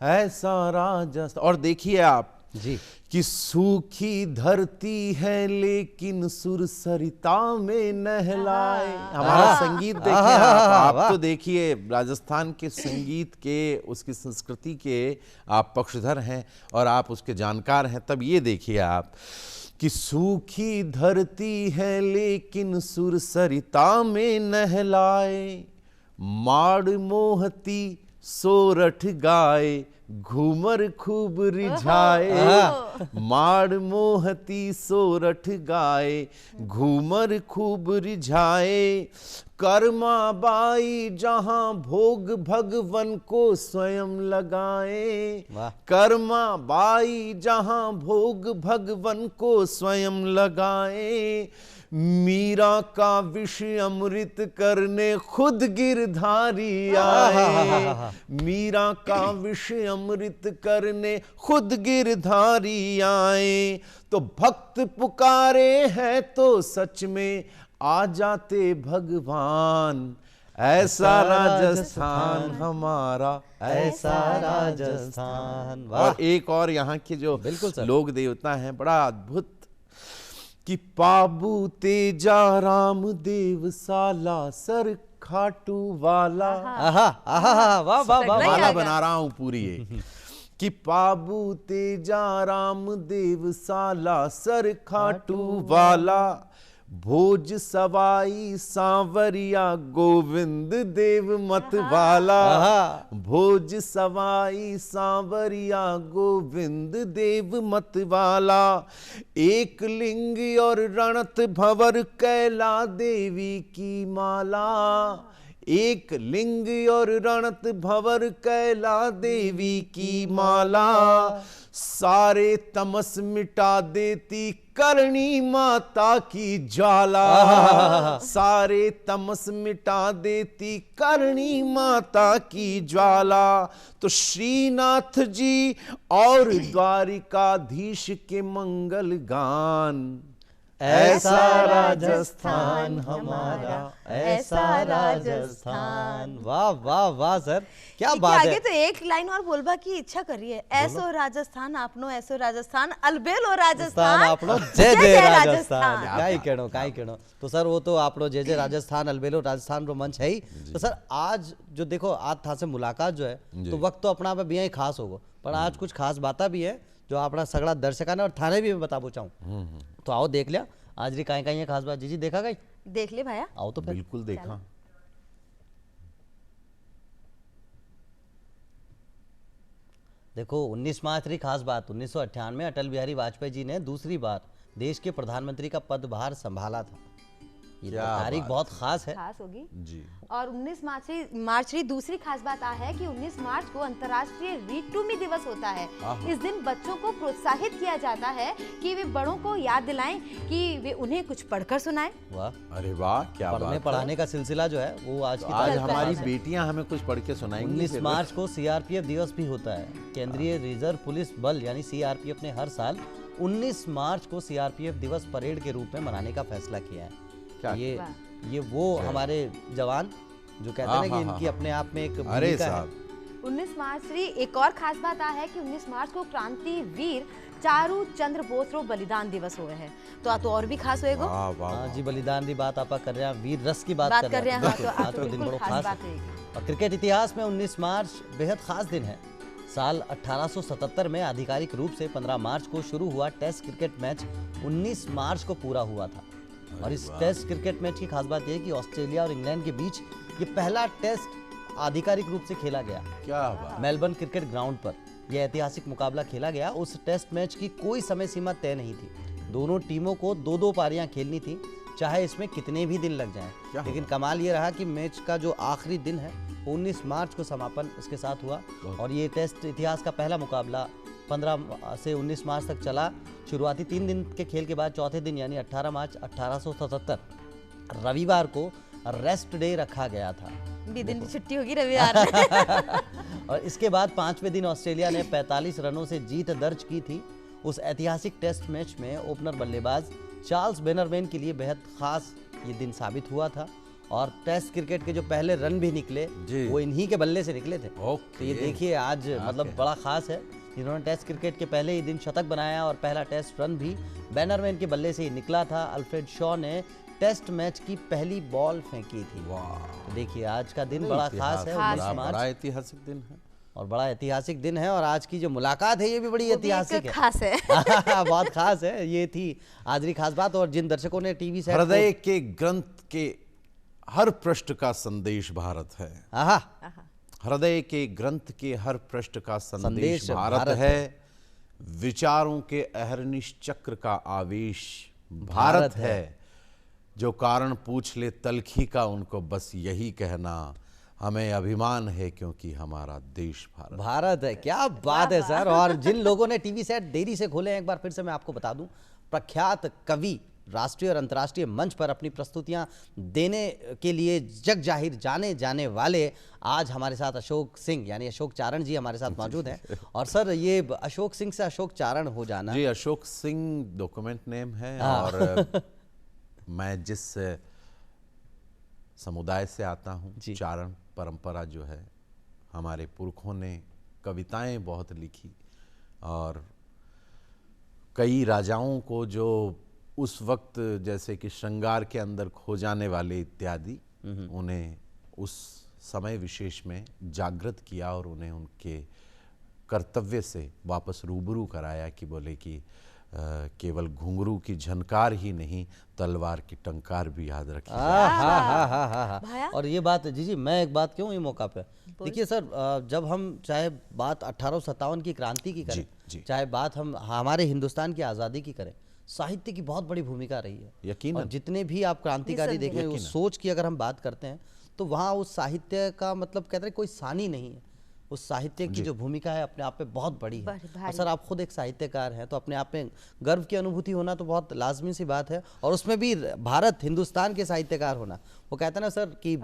ऐसा राजस्थान। और देखिए आप जी कि सूखी धरती है लेकिन सुर सरिता में नहलाए। हमारा संगीत देखिए आप तो देखिए राजस्थान के संगीत के, उसकी संस्कृति के आप पक्षधर हैं और आप उसके जानकार हैं। तब ये देखिए आप कि सूखी धरती है लेकिन सुर सरिता में नहलाए, माड़ मोहती सोरठ गाए घूमर खूब रिझाए, माड़ मोहती सोरठ गाए घूमर खूब रिझाए, कर्मा बाई जहां भोग भगवन को स्वयं लगाए, कर्मा बाई जहां भोग भगवन को स्वयं लगाए, मीरा का विष अमृत करने खुद गिरधारी आए, मीरा का विष अमृत करने खुद गिरधारी आए। तो भक्त पुकारे हैं तो सच में आ जाते भगवान, ऐसा राजस्थान हमारा, ऐसा राजस्थान। और एक और यहाँ के जो लोक देवता हैं, बड़ा अद्भुत, कि पाबू तेजा राम देव साला सर खाटू वाला। आहा आहा, वाह वाह वाह। माला बना रहा हूं पूरी ये कि पाबू तेजा राम देव साला सर खाटू वाला, भोज सवाई सांवरिया गोविंद देव मत वाला, भोज सवाई सांवरिया गोविंद देव मत वाला, एक लिंग और रणत भंवर कैला देवी की माला, एक लिंग और रणत भंवर कैला देवी की माला, सारे तमस मिटा देती करणी माता की ज्वाला, सारे तमस मिटा देती करणी माता की ज्वाला। तो श्रीनाथ जी और द्वारिकाधीश के मंगल गान, ऐसा राजस्थान हमारा, ऐसा राजस्थान। वाह वाह वाह सर, क्या बात है। आगे तो एक लाइन और बोलबा की इच्छा कर रही है, ऐसो राजस्थान आपनो, ऐसो राजस्थान अलबेलो राजस्थान आपनो, जय जय राजस्थान। काई कहनो। तो सर वो तो आपनो जय जय राजस्थान अलबेलो राजस्थान रो मंच है ही। तो सर आज जो देखो आज था से मुलाकात जो है, तो वक्त तो अपना पे बिया ही खास होगो, पर आज कुछ खास बातें भी है जो अपना सगड़ा दर्शकाने और थाने भी मैं बताबो चाहूँ। तो आओ देख लिया आज री काई काई खास बात। जी देखा गई? देख ले भैया। आओ तो बिल्कुल देखा। देखो 19 मार्च री खास बात, 1998 में अटल बिहारी वाजपेयी जी ने दूसरी बार देश के प्रधानमंत्री का पदभार संभाला था। ये तारीख बहुत खास है, खास होगी जी। और 19 मार्च की दूसरी खास बात आ है कि 19 मार्च को अंतर्राष्ट्रीय रीड टू मी दिवस होता है। इस दिन बच्चों को प्रोत्साहित किया जाता है कि वे बड़ों को याद दिलाएं कि वे उन्हें कुछ पढ़कर सुनाएं। वाह, अरे वाह, क्या बात है। पढ़ाने का सिलसिला जो है वो आज की आज हमारी बेटियां हमें कुछ पढ़ के सुनाएंगी। 19 मार्च को सीआरपीएफ दिवस भी होता है। केंद्रीय रिजर्व पुलिस बल यानी सीआरपीएफ ने हर साल 19 मार्च को सीआरपीएफ दिवस परेड के रूप में मनाने का फैसला किया है। ये वो हमारे जवान जो कहते हैं ना कि इनकी अपने आप में एक भूमिका है। 19 मार्च की एक और खास बात आ है कि 19 मार्च को क्रांति वीर चारू चंद्र बोस रो बलिदान दिवस हुए है। तो और भी खास होएगा। हाँ जी, बलिदान की बात आप कर रहे हैं, वीर रस की बात कर रहे हैं। आज तो दिन बड़ा खास है। और क्रिकेट इतिहास में 19 मार्च बेहद खास दिन है। साल 1877 में आधिकारिक रूप से 15 मार्च को शुरू हुआ टेस्ट क्रिकेट मैच 19 मार्च को पूरा हुआ था। और इस टेस्ट क्रिकेट मैच की खास बात यह है कि ऑस्ट्रेलिया और इंग्लैंड के बीच ये पहला टेस्ट आधिकारिक रूप से खेला गया। क्या बात। मेलबर्न क्रिकेट ग्राउंड पर यह ऐतिहासिक मुकाबला खेला गया। उस टेस्ट मैच की कोई समय सीमा तय नहीं थी। दोनों टीमों को 2-2 पारियां खेलनी थी, चाहे इसमें कितने भी दिन लग जाएं। लेकिन कमाल ये रहा कि मैच का जो आखिरी दिन है 19 मार्च को समापन इसके साथ हुआ। और ये टेस्ट इतिहास का पहला मुकाबला 15 से 19 मार्च तक चला। शुरुआती 3 दिन के खेल के बाद चौथे दिन यानी 18 मार्च 1877 रविवार को रेस्ट डे रखा गया था। दिन की छुट्टी होगी रविवार। और इसके बाद 5वें दिन ऑस्ट्रेलिया ने 45 रनों से जीत दर्ज की थी। उस ऐतिहासिक टेस्ट मैच में ओपनर बल्लेबाज चार्ल्स बेनरमैन के लिए बेहद खास ये दिन साबित हुआ था। और टेस्ट क्रिकेट के जो पहले रन भी निकले वो इन्हीं के बल्ले से निकले थे। तो ये देखिए आज मतलब बड़ा खास है। इन्होंने टेस्ट क्रिकेट के पहले ही दिन शतक बनाया और पहला टेस्ट रन भी बैनरमैन के बल्ले से ही निकला था। अल्फ्रेड शॉ ने टेस्ट मैच की पहली बॉल फेंकी थी। तो देखिए आज का दिन बड़ा खास है। बड़ा ऐतिहासिक दिन है और बड़ा ऐतिहासिक दिन है। और आज की जो मुलाकात है ये भी बड़ी ऐतिहासिक है, खास है। बहुत खास है। ये थी आज की खास बात। और जिन दर्शकों ने टीवी से हृदय के ग्रंथ के हर पृष्ठ का संदेश भारत है। हृदय के ग्रंथ के हर पृष्ठ का संदेश भारत है। विचारों के अहर्निश चक्र का आवेश भारत है। जो कारण पूछ ले तलखी का उनको बस यही कहना, हमें अभिमान है क्योंकि हमारा देश भारत है। क्या बात है सर। और जिन लोगों ने टीवी सेट देरी से खोले एक बार फिर से मैं आपको बता दूं, प्रख्यात कवि राष्ट्रीय और अंतर्राष्ट्रीय मंच पर अपनी प्रस्तुतियां देने के लिए जग जाहिर जाने जाने वाले आज हमारे साथ अशोक सिंह यानी अशोक चारण जी हमारे साथ मौजूद हैं। और सर ये अशोक सिंह से अशोक चारण हो जाना जी, अशोक सिंह डॉक्यूमेंट नेम है। और मैं जिस समुदाय से आता हूँ, चारण परंपरा जो है, हमारे पुरखों ने कविताएं बहुत लिखी और कई राजाओं को जो उस वक्त जैसे कि श्रृंगार के अंदर खो जाने वाले इत्यादि, उन्हें उस समय विशेष में जागृत किया और उन्हें उनके कर्तव्य से वापस रूबरू कराया कि बोले कि केवल घुंघरू की झनकार ही नहीं, तलवार की टंकार भी याद रखी जाए। हाँ। और ये बात जी मैं एक बात क्यों ये मौका पे देखिए सर, जब हम चाहे बात 1857 की क्रांति की करें, चाहे बात हम हमारे हिंदुस्तान की आज़ादी की करें, साहित्य की बहुत बड़ी भूमिका रही है। यकीनन। और जितने भी आप क्रांतिकारी देखें, उस सोच की अगर हम बात करते हैं तो वहाँ उस साहित्य का मतलब कहते हैं कोई सानी नहीं है। उस साहित्य की जो भूमिका है अपने आप में बहुत बड़ी है। और सर आप खुद एक साहित्यकार हैं तो अपने आप में गर्व की अनुभूति होना तो बहुत लाजमी सी बात है, और उसमें भी भारत हिंदुस्तान के साहित्यकार होना। वो कहते हैं ना सर कि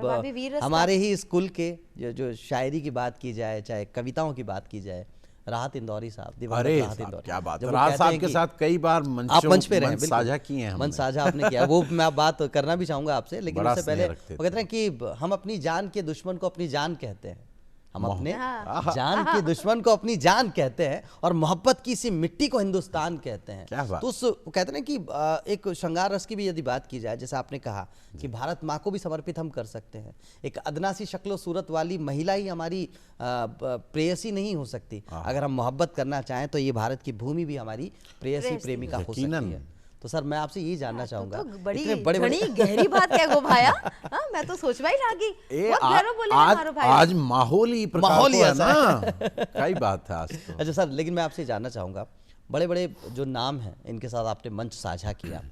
हमारे ही स्कूल के जो शायरी की बात की जाए, चाहे कविताओं की बात की जाए, राहत इंदौरी साहब, अरे क्या बात है, राहत साहब के साथ कई बार आप मंच पे रहे, साझा किए हैं, मंच साझा आपने किया, वो मैं बात करना भी चाहूंगा आपसे, लेकिन उससे पहले वो कहते हैं कि हम अपनी जान के दुश्मन को अपनी जान कहते हैं, हम अपने जान के दुश्मन को अपनी जान कहते हैं, और मोहब्बत की इसी मिट्टी को हिंदुस्तान कहते हैं। क्या बात? तो उस कहते हैं कि एक श्रृंगार रस की भी यदि बात की जाए, जैसे आपने कहा कि भारत माँ को भी समर्पित हम कर सकते हैं। एक अदना सी शक्लो सूरत वाली महिला ही हमारी प्रेयसी नहीं हो सकती। अगर हम मोहब्बत करना चाहें तो ये भारत की भूमि भी हमारी प्रेयसी प्रेमिका हो सकती है। तो सर मैं आपसे यही जानना चाहूंगा, तो बड़ी गहरी बात है वो भाया। मैं तो सोचवा ही लागी आज माहौल ही है ना, क्या बात है आज तो। अच्छा सर, लेकिन मैं आपसे जानना चाहूंगा, बड़े बड़े जो नाम हैं इनके साथ आपने मंच साझा किया,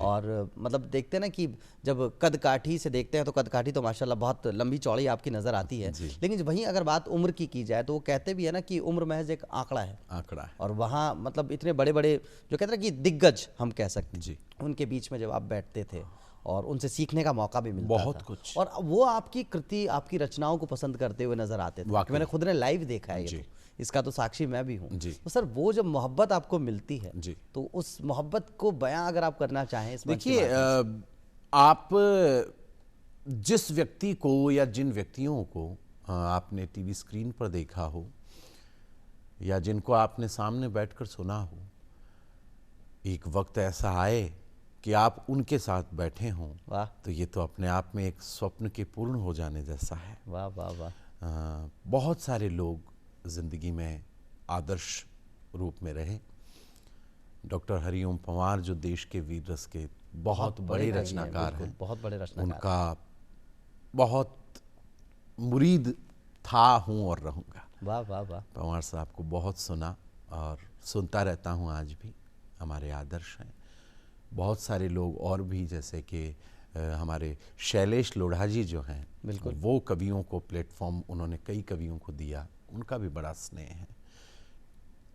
और मतलब देखते हैं ना कि जब कद काठी से देखते हैं तो कद काठी तो माशाल्लाह बहुत लंबी चौड़ी आपकी नज़र आती है, लेकिन वहीं अगर बात उम्र की जाए तो वो कहते भी है ना कि उम्र महज एक आंकड़ा है। और वहाँ मतलब इतने बड़े बड़े जो कहते हैं कि दिग्गज हम कह सकते हैं, उनके बीच में जब आप बैठते थे और उनसे सीखने का मौका भी मिलता बहुत था कुछ, और वो आपकी कृति, आपकी रचनाओं को पसंद करते हुए नजर आते थे। मैंने खुद ने लाइव देखा है ये, इसका तो साक्षी मैं भी हूँ। तो सर वो जब मोहब्बत आपको मिलती है तो उस मोहब्बत को बयां अगर आप करना चाहें, देखिए आप जिस व्यक्ति को या जिन व्यक्तियों को आपने टीवी स्क्रीन पर देखा हो या जिनको आपने सामने बैठकर सुना हो, एक वक्त ऐसा आए कि आप उनके साथ बैठे हों, वाह, तो ये तो अपने आप में एक स्वप्न के पूर्ण हो जाने जैसा है। वाह वाह वाह। बहुत सारे लोग ज़िंदगी में आदर्श रूप में रहे। डॉक्टर हरिओम पंवार जो देश के वीर रस के बहुत बड़े रचनाकार हैं, बहुत बड़े रचनाकार, उनका बहुत मुरीद था, हूँ और रहूँगा। वाह वाह वाह। पंवार साहब को बहुत सुना और सुनता रहता हूँ आज भी, हमारे आदर्श हैं। बहुत सारे लोग और भी, जैसे कि हमारे शैलेश लोढ़ा जी जो हैं, बिल्कुल, वो कवियों को प्लेटफॉर्म उन्होंने कई कवियों को दिया, उनका भी बड़ा स्नेह है।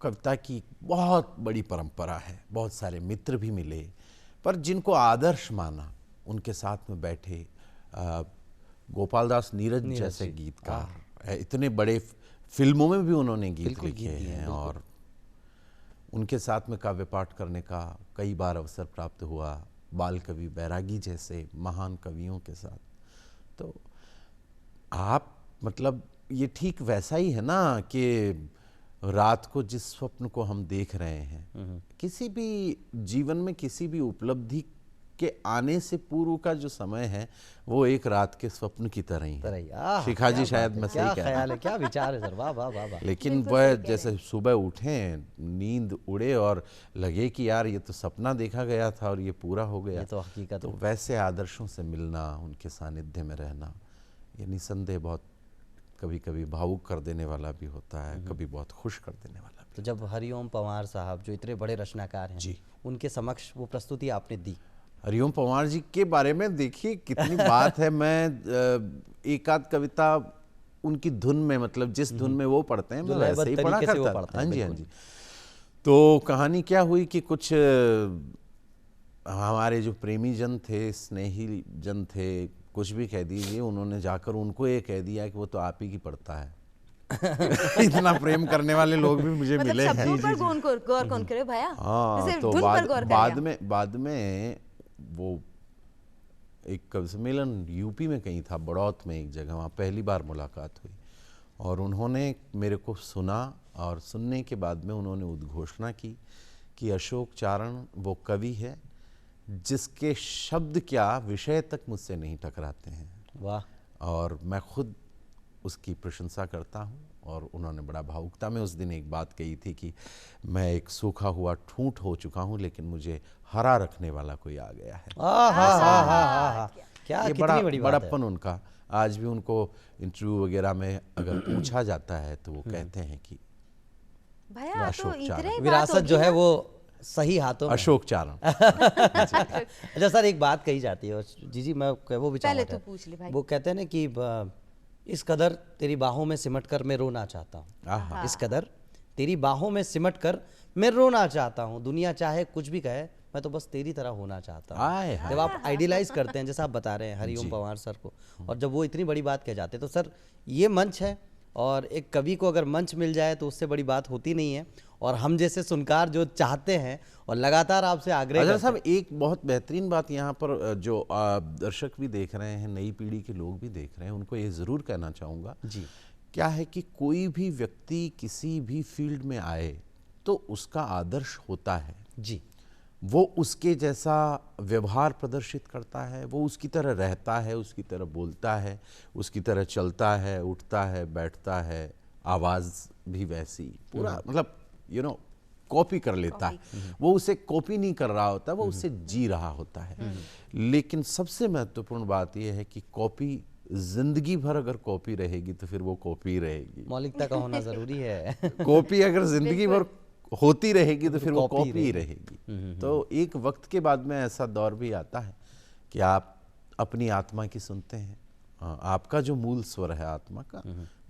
कविता की बहुत बड़ी परंपरा है, बहुत सारे मित्र भी मिले, पर जिनको आदर्श माना उनके साथ में बैठे। गोपाल दास नीरज जैसे गीतकार, इतने बड़े फिल्मों में भी उन्होंने गीत लिखे हैं, और उनके साथ में काव्य पाठ करने का कई बार अवसर प्राप्त हुआ, बाल कवि बैरागी जैसे महान कवियों के साथ। तो आप मतलब ये ठीक वैसा ही है ना कि रात को जिस स्वप्न को हम देख रहे हैं, किसी भी जीवन में किसी भी उपलब्धि के आने से पूर्व का जो समय है वो एक रात के स्वप्न की तरह ही है। शिखा जी शायद मैं सही कह रहा हूं, क्या विचार है सर, वाह वाह वाह। लेकिन वह जैसे सुबह उठे, नींद उड़े और लगे कि यार ये तो सपना देखा गया था और ये पूरा हो गया, ये तो हकीकत। तो वैसे आदर्शों से मिलना, उनके सानिध्य में रहना, ये निसंदेह बहुत कभी कभी भावुक कर देने वाला भी होता है, कभी बहुत खुश कर देने वाला भी। तो जब हरिओम पंवार साहब जो इतने बड़े रचनाकार हैं, उनके समक्ष वो प्रस्तुति आपने दी, हरिओम पंवार जी के बारे में देखिए कितनी बात है। मैं एक आध कविता उनकी धुन में, मतलब जिस धुन में वो पढ़ते हैं मैं वैसे ही पढ़ा करता था। हाँ जी, हाँ जी। तो कहानी क्या हुई कि कुछ हमारे जो प्रेमी जन थे, स्नेही जन थे, कुछ भी कह दीजिए, उन्होंने जाकर उनको ये कह दिया कि वो तो आप ही की पढ़ता है। इतना प्रेम करने वाले लोग भी मुझे मिले हैं। गौर कौन करे भैया? हाँ, तो बाद में वो एक कवि सम्मेलन यूपी में कहीं था, बड़ौत में एक जगह, वहाँ पहली बार मुलाकात हुई और उन्होंने मेरे को सुना, और सुनने के बाद में उन्होंने उद्घोषणा की कि अशोक चारण वो कवि है जिसके शब्द क्या विषय तक मुझसे नहीं टकराते हैं। वाह। और मैं खुद उसकी प्रशंसा करता हूँ। और उन्होंने बड़ा भावुकता में उस दिन एक बात कही थी कि मैं एक सूखा हुआ ठूंठ हो चुका हूँ, लेकिन मुझे हरा रखने वाला कोई आ गया है। क्या ये कितनी बड़ी बात है। बड़प्पन उनका। आज भी उनको इंटरव्यू वगैरह में अगर पूछा जाता है तो वो कहते हैं कि भैया अशोक तो चारण। इतने ही बात विरासत होगी जो है ना? वो सही हाथों में। अशोक चारण। अच्छा सर, एक बात कही जाती है, जी मैं वो भी पहले चाहूंगा, तू पूछ ले भाई। वो कहते हैं ना कि इस कदर तेरी बाहों में सिमट कर मैं रोना चाहता हूँ, इस कदर तेरी बाहों में सिमट कर मैं रोना चाहता हूँ, दुनिया चाहे कुछ भी कहे मैं तो बस तेरी तरह होना चाहता हूँ। जब आप आइडियलाइज करते हैं, जैसा आप बता रहे हैं हरिओम पवार सर को, और जब वो इतनी बड़ी बात कह जाते हैं, तो सर ये मंच है, और एक कवि को अगर मंच मिल जाए तो उससे बड़ी बात होती नहीं है। और हम जैसे सुनकार जो चाहते हैं और लगातार आपसे आग्रह करते हैं। साहब एक बहुत बेहतरीन बात यहाँ पर जो दर्शक भी देख रहे हैं, नई पीढ़ी के लोग भी देख रहे हैं, उनको ये ज़रूर कहना चाहूँगा जी, क्या है कि कोई भी व्यक्ति किसी भी फील्ड में आए तो उसका आदर्श होता है जी, वो उसके जैसा व्यवहार प्रदर्शित करता है, वो उसकी तरह रहता है, उसकी तरह बोलता है, उसकी तरह चलता है, उठता है, बैठता है, आवाज़ भी वैसी, पूरा मतलब कॉपी कर लेता है। वो उसे कॉपी नहीं कर रहा होता, वो उससे जी रहा होता है। लेकिन सबसे महत्वपूर्ण बात यह है कि कॉपी जिंदगी भर अगर कॉपी रहेगी तो फिर वो कॉपी रहेगी। मौलिकता का होना जरूरी है। कॉपी अगर जिंदगी भर होती रहेगी तो फिर वो कॉपी रहेगी। तो एक वक्त के बाद में ऐसा दौर भी आता है कि आप अपनी आत्मा की सुनते हैं, आपका जो मूल स्वर है आत्मा का,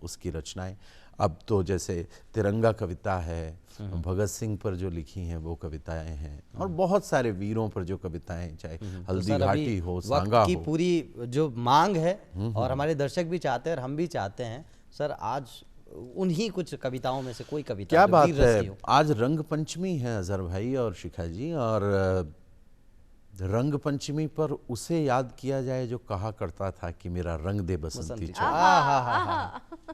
उसकी रचनाएं। अब तो जैसे तिरंगा कविता है, भगत सिंह पर जो लिखी हैं वो कविताएं हैं, और बहुत सारे वीरों पर जो कविताएं, चाहे हल्दी घाटी हो, सांगा की हो, पूरी जो मांग है और हमारे दर्शक भी चाहते हैं और हम भी चाहते हैं सर, आज उन्हीं कुछ कविताओं में से कोई कविता क्या जो बात वीर रस की है। हो। आज रंग पंचमी है अजहर भाई और शिखा जी, और रंग पंचमी पर उसे याद किया जाए जो कहा करता था कि मेरा रंग दे बसंती चो।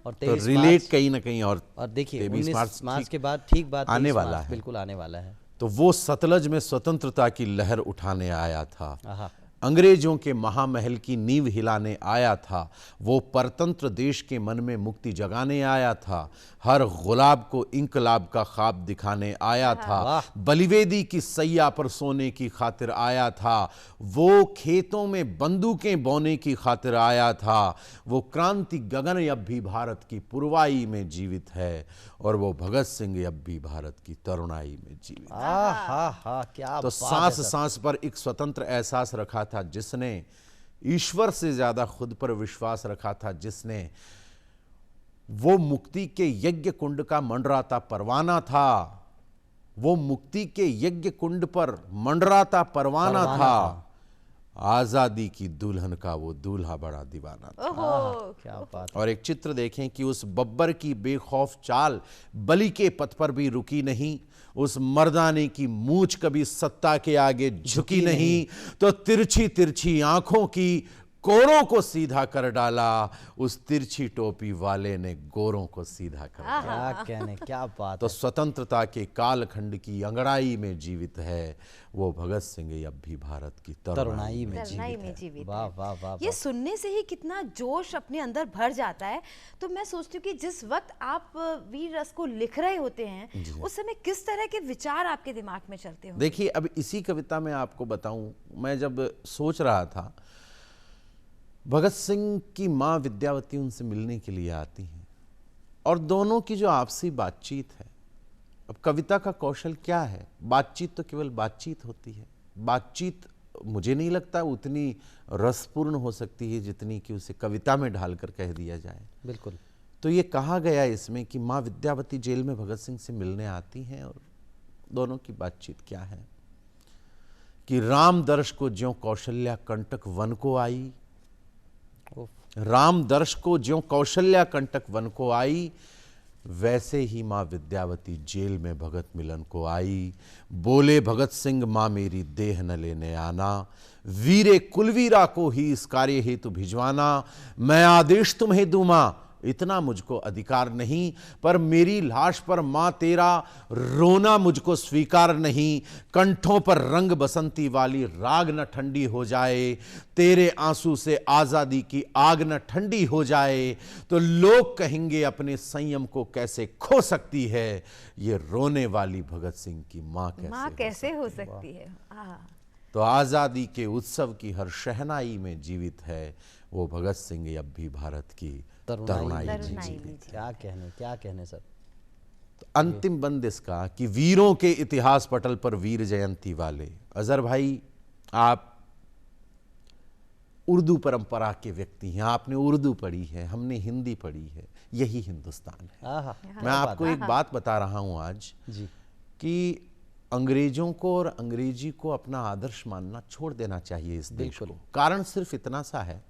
और तो रिलेट कहीं ना कहीं। और देखिए 23 मार्च के बाद ठीक बात आने वाला है, बिल्कुल आने वाला है। तो वो सतलज में स्वतंत्रता की लहर उठाने आया था, अंग्रेजों के महामहल की नींव हिलाने आया था, वो परतंत्र देश के मन में मुक्ति जगाने आया था, हर गुलाब को इंकलाब का ख्वाब दिखाने आया था, बलिवेदी की सैया पर सोने की खातिर आया था, वो खेतों में बंदूकें बोने की खातिर आया था, वो क्रांति गगन अब भी भारत की पुरवाई में जीवित है, और वो भगत सिंह अब भी भारत की तरुणाई में जीवित है। क्या तो सांस सांस पर एक स्वतंत्र एहसास रखा था जिसने ईश्वर से ज्यादा खुद पर विश्वास रखा था, जिसने वो मुक्ति के यज्ञ कुंड का मंडराता परवाना था, वो मुक्ति के यज्ञ कुंड पर मंडराता परवाना था, आजादी की दुल्हन का वो दूल्हा बड़ा दीवाना था। क्या बात। और एक चित्र देखें कि उस बब्बर की बेखौफ चाल बलि के पथ पर भी रुकी नहीं, उस मर्दाने की मूंछ कभी सत्ता के आगे झुकी नहीं, तो तिरछी तिरछी आंखों की कोरों को सीधा कर डाला, उस तिरछी टोपी वाले ने गोरों को सीधा कर डाला। क्या कहने, क्या बात। तो स्वतंत्रता के कालखंड की अंगड़ाई में जीवित है वो भगत सिंह, अब भी भारत की तरुणाई में जीवित है। वाह वाह वाह। ये सुनने से ही कितना जोश अपने अंदर भर जाता है। तो मैं सोचती हूँ कि जिस वक्त आप वीर रस को लिख रहे होते हैं उस समय किस तरह के विचार आपके दिमाग में चलते हो? देखिए, अब इसी कविता में आपको बताऊं, मैं जब सोच रहा था, भगत सिंह की माँ विद्यावती उनसे मिलने के लिए आती हैं और दोनों की जो आपसी बातचीत है। अब कविता का कौशल क्या है? बातचीत तो केवल बातचीत होती है। बातचीत मुझे नहीं लगता उतनी रसपूर्ण हो सकती है जितनी कि उसे कविता में ढालकर कह दिया जाए। बिल्कुल। तो ये कहा गया इसमें कि माँ विद्यावती जेल में भगत सिंह से मिलने आती हैं और दोनों की बातचीत क्या है कि राम दर्श को ज्यों कौशल्या कंटक वन को आई, राम दर्श को ज्यों कौशल्या कंटक वन को आई, वैसे ही माँ विद्यावती जेल में भगत मिलन को आई। बोले भगत सिंह माँ मेरी देह न लेने आना, वीरे कुलवीरा को ही इस कार्य हेतु भिजवाना, मैं आदेश तुम्हें दूँ माँ इतना मुझको अधिकार नहीं, पर मेरी लाश पर मां तेरा रोना मुझको स्वीकार नहीं। कंठों पर रंग बसंती वाली राग न ठंडी हो जाए, तेरे आंसू से आजादी की आग न ठंडी हो जाए, तो लोग कहेंगे अपने संयम को कैसे खो सकती है ये रोने वाली भगत सिंह की मां कैसे हो सकती है। तो आजादी के उत्सव की हर शहनाई में जीवित है वो भगत सिंह, अब भी भारत की तरुणाई में जीवित है। क्या कहने सर। तो अंतिम बंद इसका कि वीरों के इतिहास पटल पर वीर जयंती वाले। अजहर भाई, आप उर्दू परंपरा के व्यक्ति हैं, आपने उर्दू पढ़ी है, हमने हिंदी पढ़ी है, यही हिंदुस्तान है। मैं आपको एक बात बता रहा हूं आज जी, कि अंग्रेजों को और अंग्रेजी को अपना आदर्श मानना छोड़ देना चाहिए इस देश को। कारण सिर्फ इतना सा है,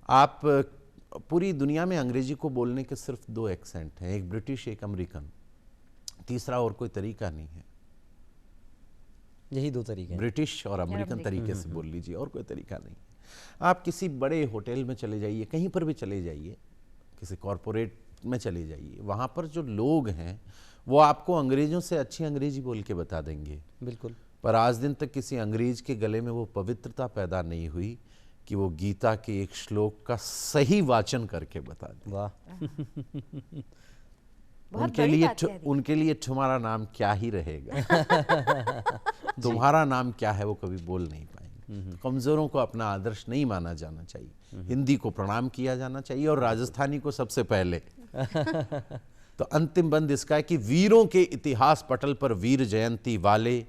आप पूरी दुनिया में अंग्रेजी को बोलने के सिर्फ 2 एक्सेंट हैं, एक ब्रिटिश एक अमेरिकन, तीसरा और कोई तरीका नहीं है। यही 2 तरीके हैं, ब्रिटिश और अमेरिकन तरीके से बोल लीजिए, और कोई तरीका नहीं। आप किसी बड़े होटल में चले जाइए, कहीं पर भी चले जाइए, किसी कॉरपोरेट में चले जाइए, वहां पर जो लोग हैं वो आपको अंग्रेजों से अच्छी अंग्रेजी बोल के बता देंगे। बिल्कुल। पर आज दिन तक किसी अंग्रेज के गले में वो पवित्रता पैदा नहीं हुई कि वो गीता के एक श्लोक का सही वाचन करके बता दे। वाह। उनके लिए तुम्हारा नाम क्या ही रहेगा। तुम्हारा नाम क्या है वो कभी बोल नहीं पाएंगे। कमजोरों को अपना आदर्श नहीं माना जाना चाहिए, हिंदी को प्रणाम किया जाना चाहिए, और राजस्थानी को सबसे पहले। तो अंतिम बंद इसका है कि वीरों के इतिहास पटल पर वीर जयंती वाले,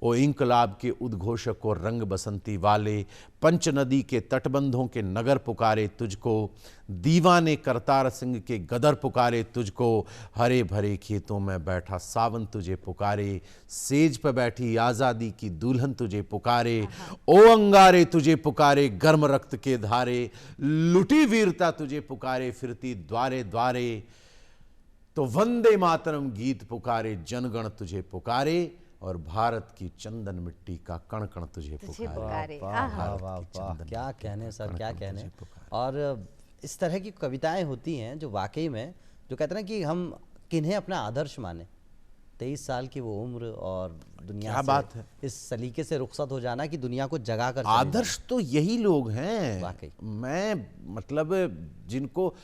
ओ इंकलाब के उद्घोषक और रंग बसंती वाले, पंच नदी के तटबंधों के नगर पुकारे तुझको, दीवाने करतार सिंह के गदर पुकारे तुझको, हरे भरे खेतों में बैठा सावन तुझे पुकारे, सेज पर बैठी आजादी की दुल्हन तुझे पुकारे, ओ अंगारे तुझे पुकारे गर्म रक्त के धारे, लुटी वीरता तुझे पुकारे फिरती द्वारे द्वारे, तो वंदे मातरम गीत पुकारे जनगण तुझे पुकारे, और भारत की चंदन मिट्टी का कण कण तुझे पुकारे। वाह वाह, क्या कहने सर, क्या कहने। और इस तरह की कविताएं होती हैं जो वाकई में, जो कहते हैं कि हम किन्हें अपना आदर्श माने। 23 साल की वो उम्र और दुनिया क्या से बात है, इस सलीके से रुखसत हो जाना कि दुनिया को जगा कर। आदर्श तो यही लोग हैं वाकई। मैं मतलब जिनको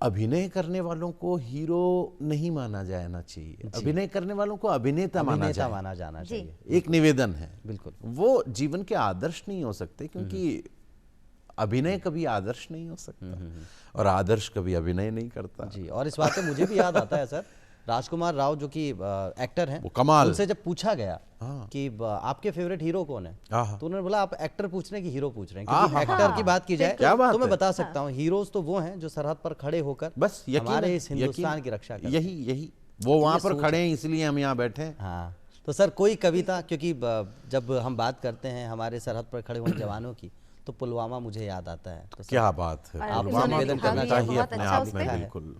अभिनय करने वालों को हीरो नहीं माना जाना चाहिए, अभिनय करने वालों को अभिनेता माना जाना चाहिए। एक निवेदन है, बिल्कुल। वो जीवन के आदर्श नहीं हो सकते, क्योंकि अभिनय कभी आदर्श नहीं हो सकता, और आदर्श कभी अभिनय नहीं करता जी। और इस बात से मुझे भी याद आता है सर, राजकुमार राव जो कि एक्टर हैं, वो कमाल, उनसे जब पूछा गया कि आपके फेवरेट हीरो कौन है, तो उन्होंने बोला आप एक्टर पूछ रहे हैं कि हीरो पूछ रहे हैं, क्योंकि एक्टर की बात की जाए तो मैं बता सकता हूँ, हीरोज तो वो हैं जो सरहद पर खड़े होकर बस हमारे इस हिंदुस्तान की रक्षा करते हैं। यही वो वहां पर खड़े हैं, इसलिए हम यहाँ बैठे हैं। हाँ, तो सर कोई कविता, क्योंकि जब हम बात करते हैं हमारे सरहद पर खड़े हुए जवानों की, तो पुलवामा मुझे याद आता है। तो क्या बात है, पुलवामा करना चाहिए अपने आप में। बिल्कुल,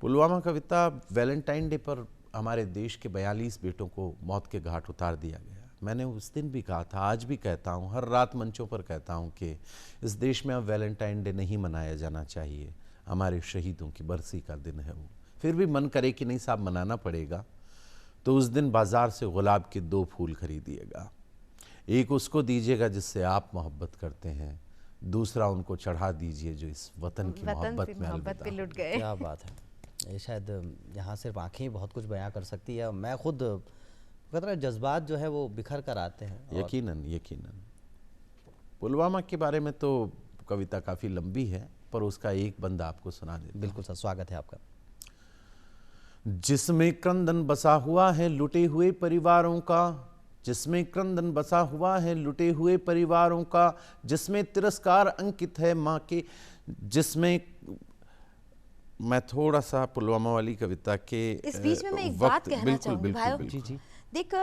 पुलवामा कविता वैलेंटाइन डे पर हमारे देश के 42 बेटों को मौत के घाट उतार दिया गया। मैंने उस दिन भी कहा था, आज भी कहता हूँ, हर रात मंचों पर कहता हूँ कि इस देश में अब वैलेंटाइन डे नहीं मनाया जाना चाहिए, हमारे शहीदों की बरसी का दिन है वो। फिर भी मन करे कि नहीं साहब मनाना पड़ेगा, तो उस दिन बाजार से गुलाब के 2 फूल खरीदिएगा, एक उसको दीजिएगा जिससे आप मोहब्बत करते हैं, दूसरा उनको चढ़ा दीजिए जो इस वतन की मोहब्बत में अलविदा लुट गए। क्या बात है, ये शायद यहाँ सिर्फ आंखें ही बहुत कुछ बयां कर सकती है। मैं खुद कहता हूँ जज्बात जो है वो बिखर कर आते हैं। यकीनन पुलवामा के बारे में तो कविता काफ़ी लंबी है, पर उसका एक बंद आपको सुना देता। बिल्कुल सर, स्वागत है आपका। जिसमें क्रंदन बसा हुआ है लुटे हुए परिवारों का, जिसमें क्रंदन बसा हुआ है लुटे हुए परिवारों का, जिसमें तिरस्कार अंकित है माँ के, जिसमें मैं थोड़ा सा पुलवामा वाली कविता के इस बीच में मैं एक बात कहना चाहूंगी भाई। जी। देख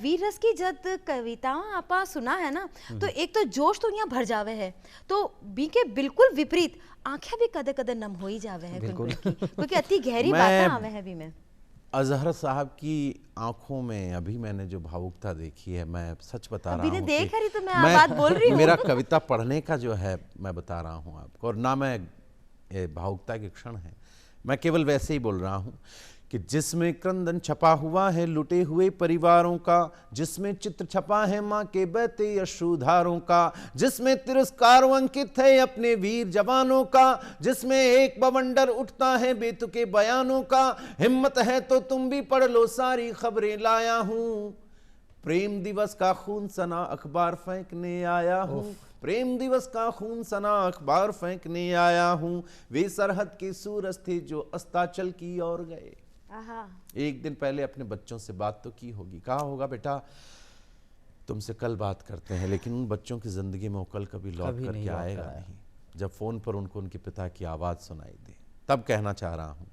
वीर रस की जब कविता आपा सुना है ना, तो एक तो जोश तो यहाँ भर जावे है, तो बी के बिल्कुल विपरीत आंखें भी कदे कदे नम हो ही जावे है क्योंकि अति गहरी बातें आवे है भी में। अजहर साहब की आंखों में अभी मैंने जो भावुकता देखी है, मैं सच बता रहा हूँ, देख रही तो मैं बात बोल रही हूँ। मेरा कविता पढ़ने का जो है मैं बता रहा हूँ आपको, और ना मैं भावुकता के क्षण हैं। मैं केवल वैसे ही बोल रहा हूँ कि जिसमें क्रंदन छपा हुआ है लुटे हुए परिवारों का, जिसमें चित्र छपा है माँ के बहते अश्रुधारों का, जिसमें तिरस्कार अंकित है अपने वीर जवानों का, जिसमें एक बवंडर उठता है बेतुके बयानों का। हिम्मत है तो तुम भी पढ़ लो सारी खबरें लाया हूँ, प्रेम दिवस का खून सना अखबार फेंकने आया हूँ, प्रेम दिवस का खून सना अखबार फेंकने आया हूँ। वे सरहद के सूरज थे जो अस्ताचल की ओर गए। एक दिन पहले अपने बच्चों से बात तो की होगी, कहा होगा बेटा तुमसे कल बात करते हैं, लेकिन उन बच्चों की जिंदगी में वो कल कभी लौट करके आएगा नहीं। जब फोन पर उनको उनके पिता की आवाज सुनाई दे, तब कहना चाह रहा हूं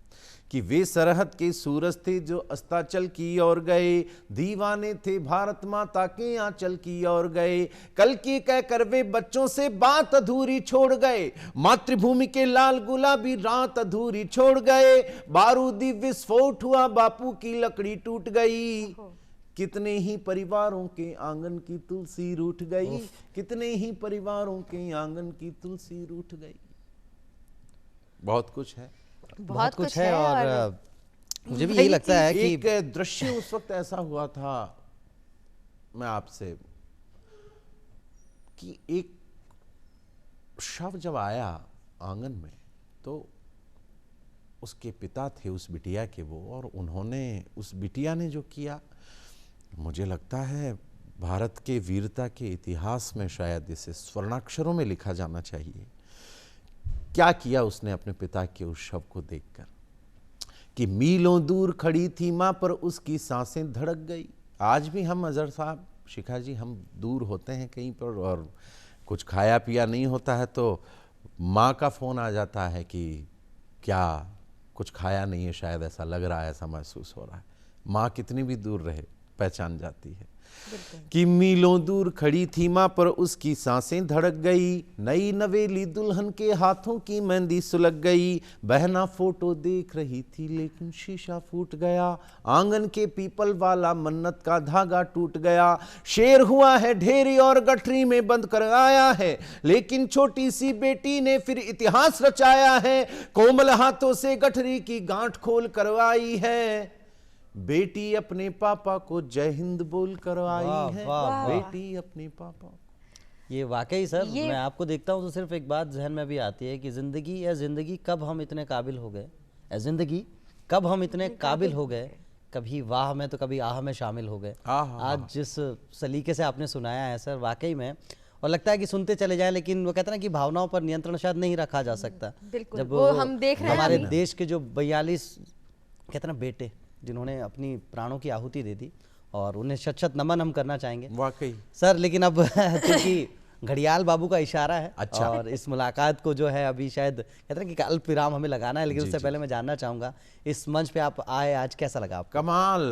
कि वे सरहद के सूरज थे जो अस्ताचल की ओर गए, दीवाने थे भारत माता के आंचल की ओर गए। कल की कहकर वे बच्चों से बात अधूरी छोड़ गए, मातृभूमि के लाल गुलाबी रात अधूरी छोड़ गए। बारूदी विस्फोट हुआ, बापू की लकड़ी टूट गई, कितने ही परिवारों के आंगन की तुलसी रूठ गई, कितने ही परिवारों के आंगन की तुलसी रूठ गई। बहुत कुछ है, बहुत कुछ है। और मुझे भी यही लगता है कि एक दृश्य उस वक्त ऐसा हुआ था, मैं आपसे, कि एक शव जब आया आंगन में तो उसके पिता थे उस बिटिया के वो, और उन्होंने, उस बिटिया ने जो किया, मुझे लगता है भारत के वीरता के इतिहास में शायद इसे स्वर्णाक्षरों में लिखा जाना चाहिए। क्या किया उसने अपने पिता के उस शव को देखकर, कि मीलों दूर खड़ी थी मां पर उसकी सांसें धड़क गई। आज भी हम, अजहर साहब, शिखा जी, हम दूर होते हैं कहीं पर और कुछ खाया पिया नहीं होता है तो माँ का फ़ोन आ जाता है कि क्या कुछ खाया नहीं है, शायद ऐसा लग रहा है, ऐसा महसूस हो रहा है। माँ कितनी भी दूर रहे पहचान जाती है। कि मीलों दूर खड़ी थी माँ पर उसकी सांसें धड़क गई, नई नवेली दुल्हन के हाथों की मेहंदी सुलग गई। बहना फोटो देख रही थी लेकिन शीशा फूट गया, आंगन के पीपल वाला मन्नत का धागा टूट गया। शेर हुआ है ढेरी और गठरी में बंद कर आया है, लेकिन छोटी सी बेटी ने फिर इतिहास रचाया है। कोमल हाथों से गठरी की गांठ खोल करवाई है, बेटी अपने पापा को जय हिंद बोल कर आई है। बेटी अपने पापा। ये वाकई सर, मैं आपको देखता हूँ तो सिर्फ एक बात जहन में भी आती है कि जिंदगी कब हम इतने काबिल हो गए, जिंदगी कब हम इतने काबिल हो गए, कभी वाह में तो कभी आह में शामिल हो गए। आज जिस सलीके से आपने सुनाया है सर, वाकई में, और लगता है कि सुनते चले जाएं, लेकिन वो कहते हैं ना कि भावनाओं पर नियंत्रण शायद नहीं रखा जा सकता। जब वो हम देख रहे हैं हमारे देश के जो 42 कहते हैं ना बेटे जिन्होंने अपनी प्राणों की आहुति दे दी, और उन्हें शत शत नमन हम करना चाहेंगे वाकई सर। लेकिन अब क्योंकि घड़ियाल बाबू का इशारा है, अच्छा, और इस मुलाकात को जो है अभी शायद कहते हैं कि अल्प विराम हमें लगाना है, लेकिन उससे पहले मैं जानना चाहूंगा इस मंच पे आप आए, आज कैसा लगा आपको? कमाल,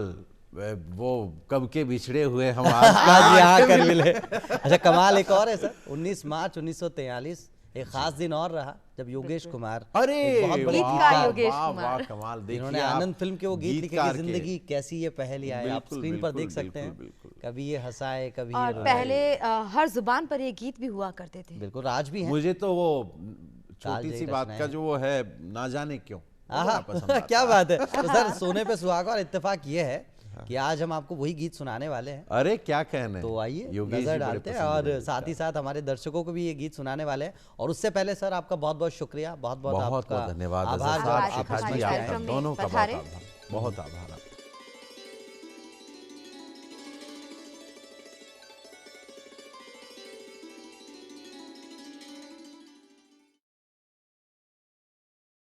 वो कब के बिछड़े हुए हम आज यहाँ कर मिले। अच्छा, कमाल एक और है सर, 19 मार्च 1943 एक खास दिन और रहा जब योगेश कुमार, अरे बहुत बड़ी योगेश कुमार, कमाल, देखिए आनंद फिल्म के वो गीत लिखे कि जिंदगी कैसी ये पहली आए, आप स्क्रीन पर देख सकते हैं, कभी ये हंसाए कभी और ये पहले हर जुबान पर ये गीत भी हुआ करते थे। बिल्कुल, आज भी है। मुझे तो वो छोटी सी बात का जो वो है, ना जाने क्यों, क्या बात है। तो सर, सोने पे सुहागा, और इत्तेफाक ये है कि आज हम आपको वही गीत सुनाने वाले हैं। अरे क्या कहने, तो आइए नजर डालते हैं, और साथ ही साथ हमारे दर्शकों को भी ये गीत सुनाने वाले हैं। और उससे पहले सर आपका बहुत बहुत शुक्रिया, बहुत बहुत आपका धन्यवाद, आभार, आप दोनों का बहुत आभार।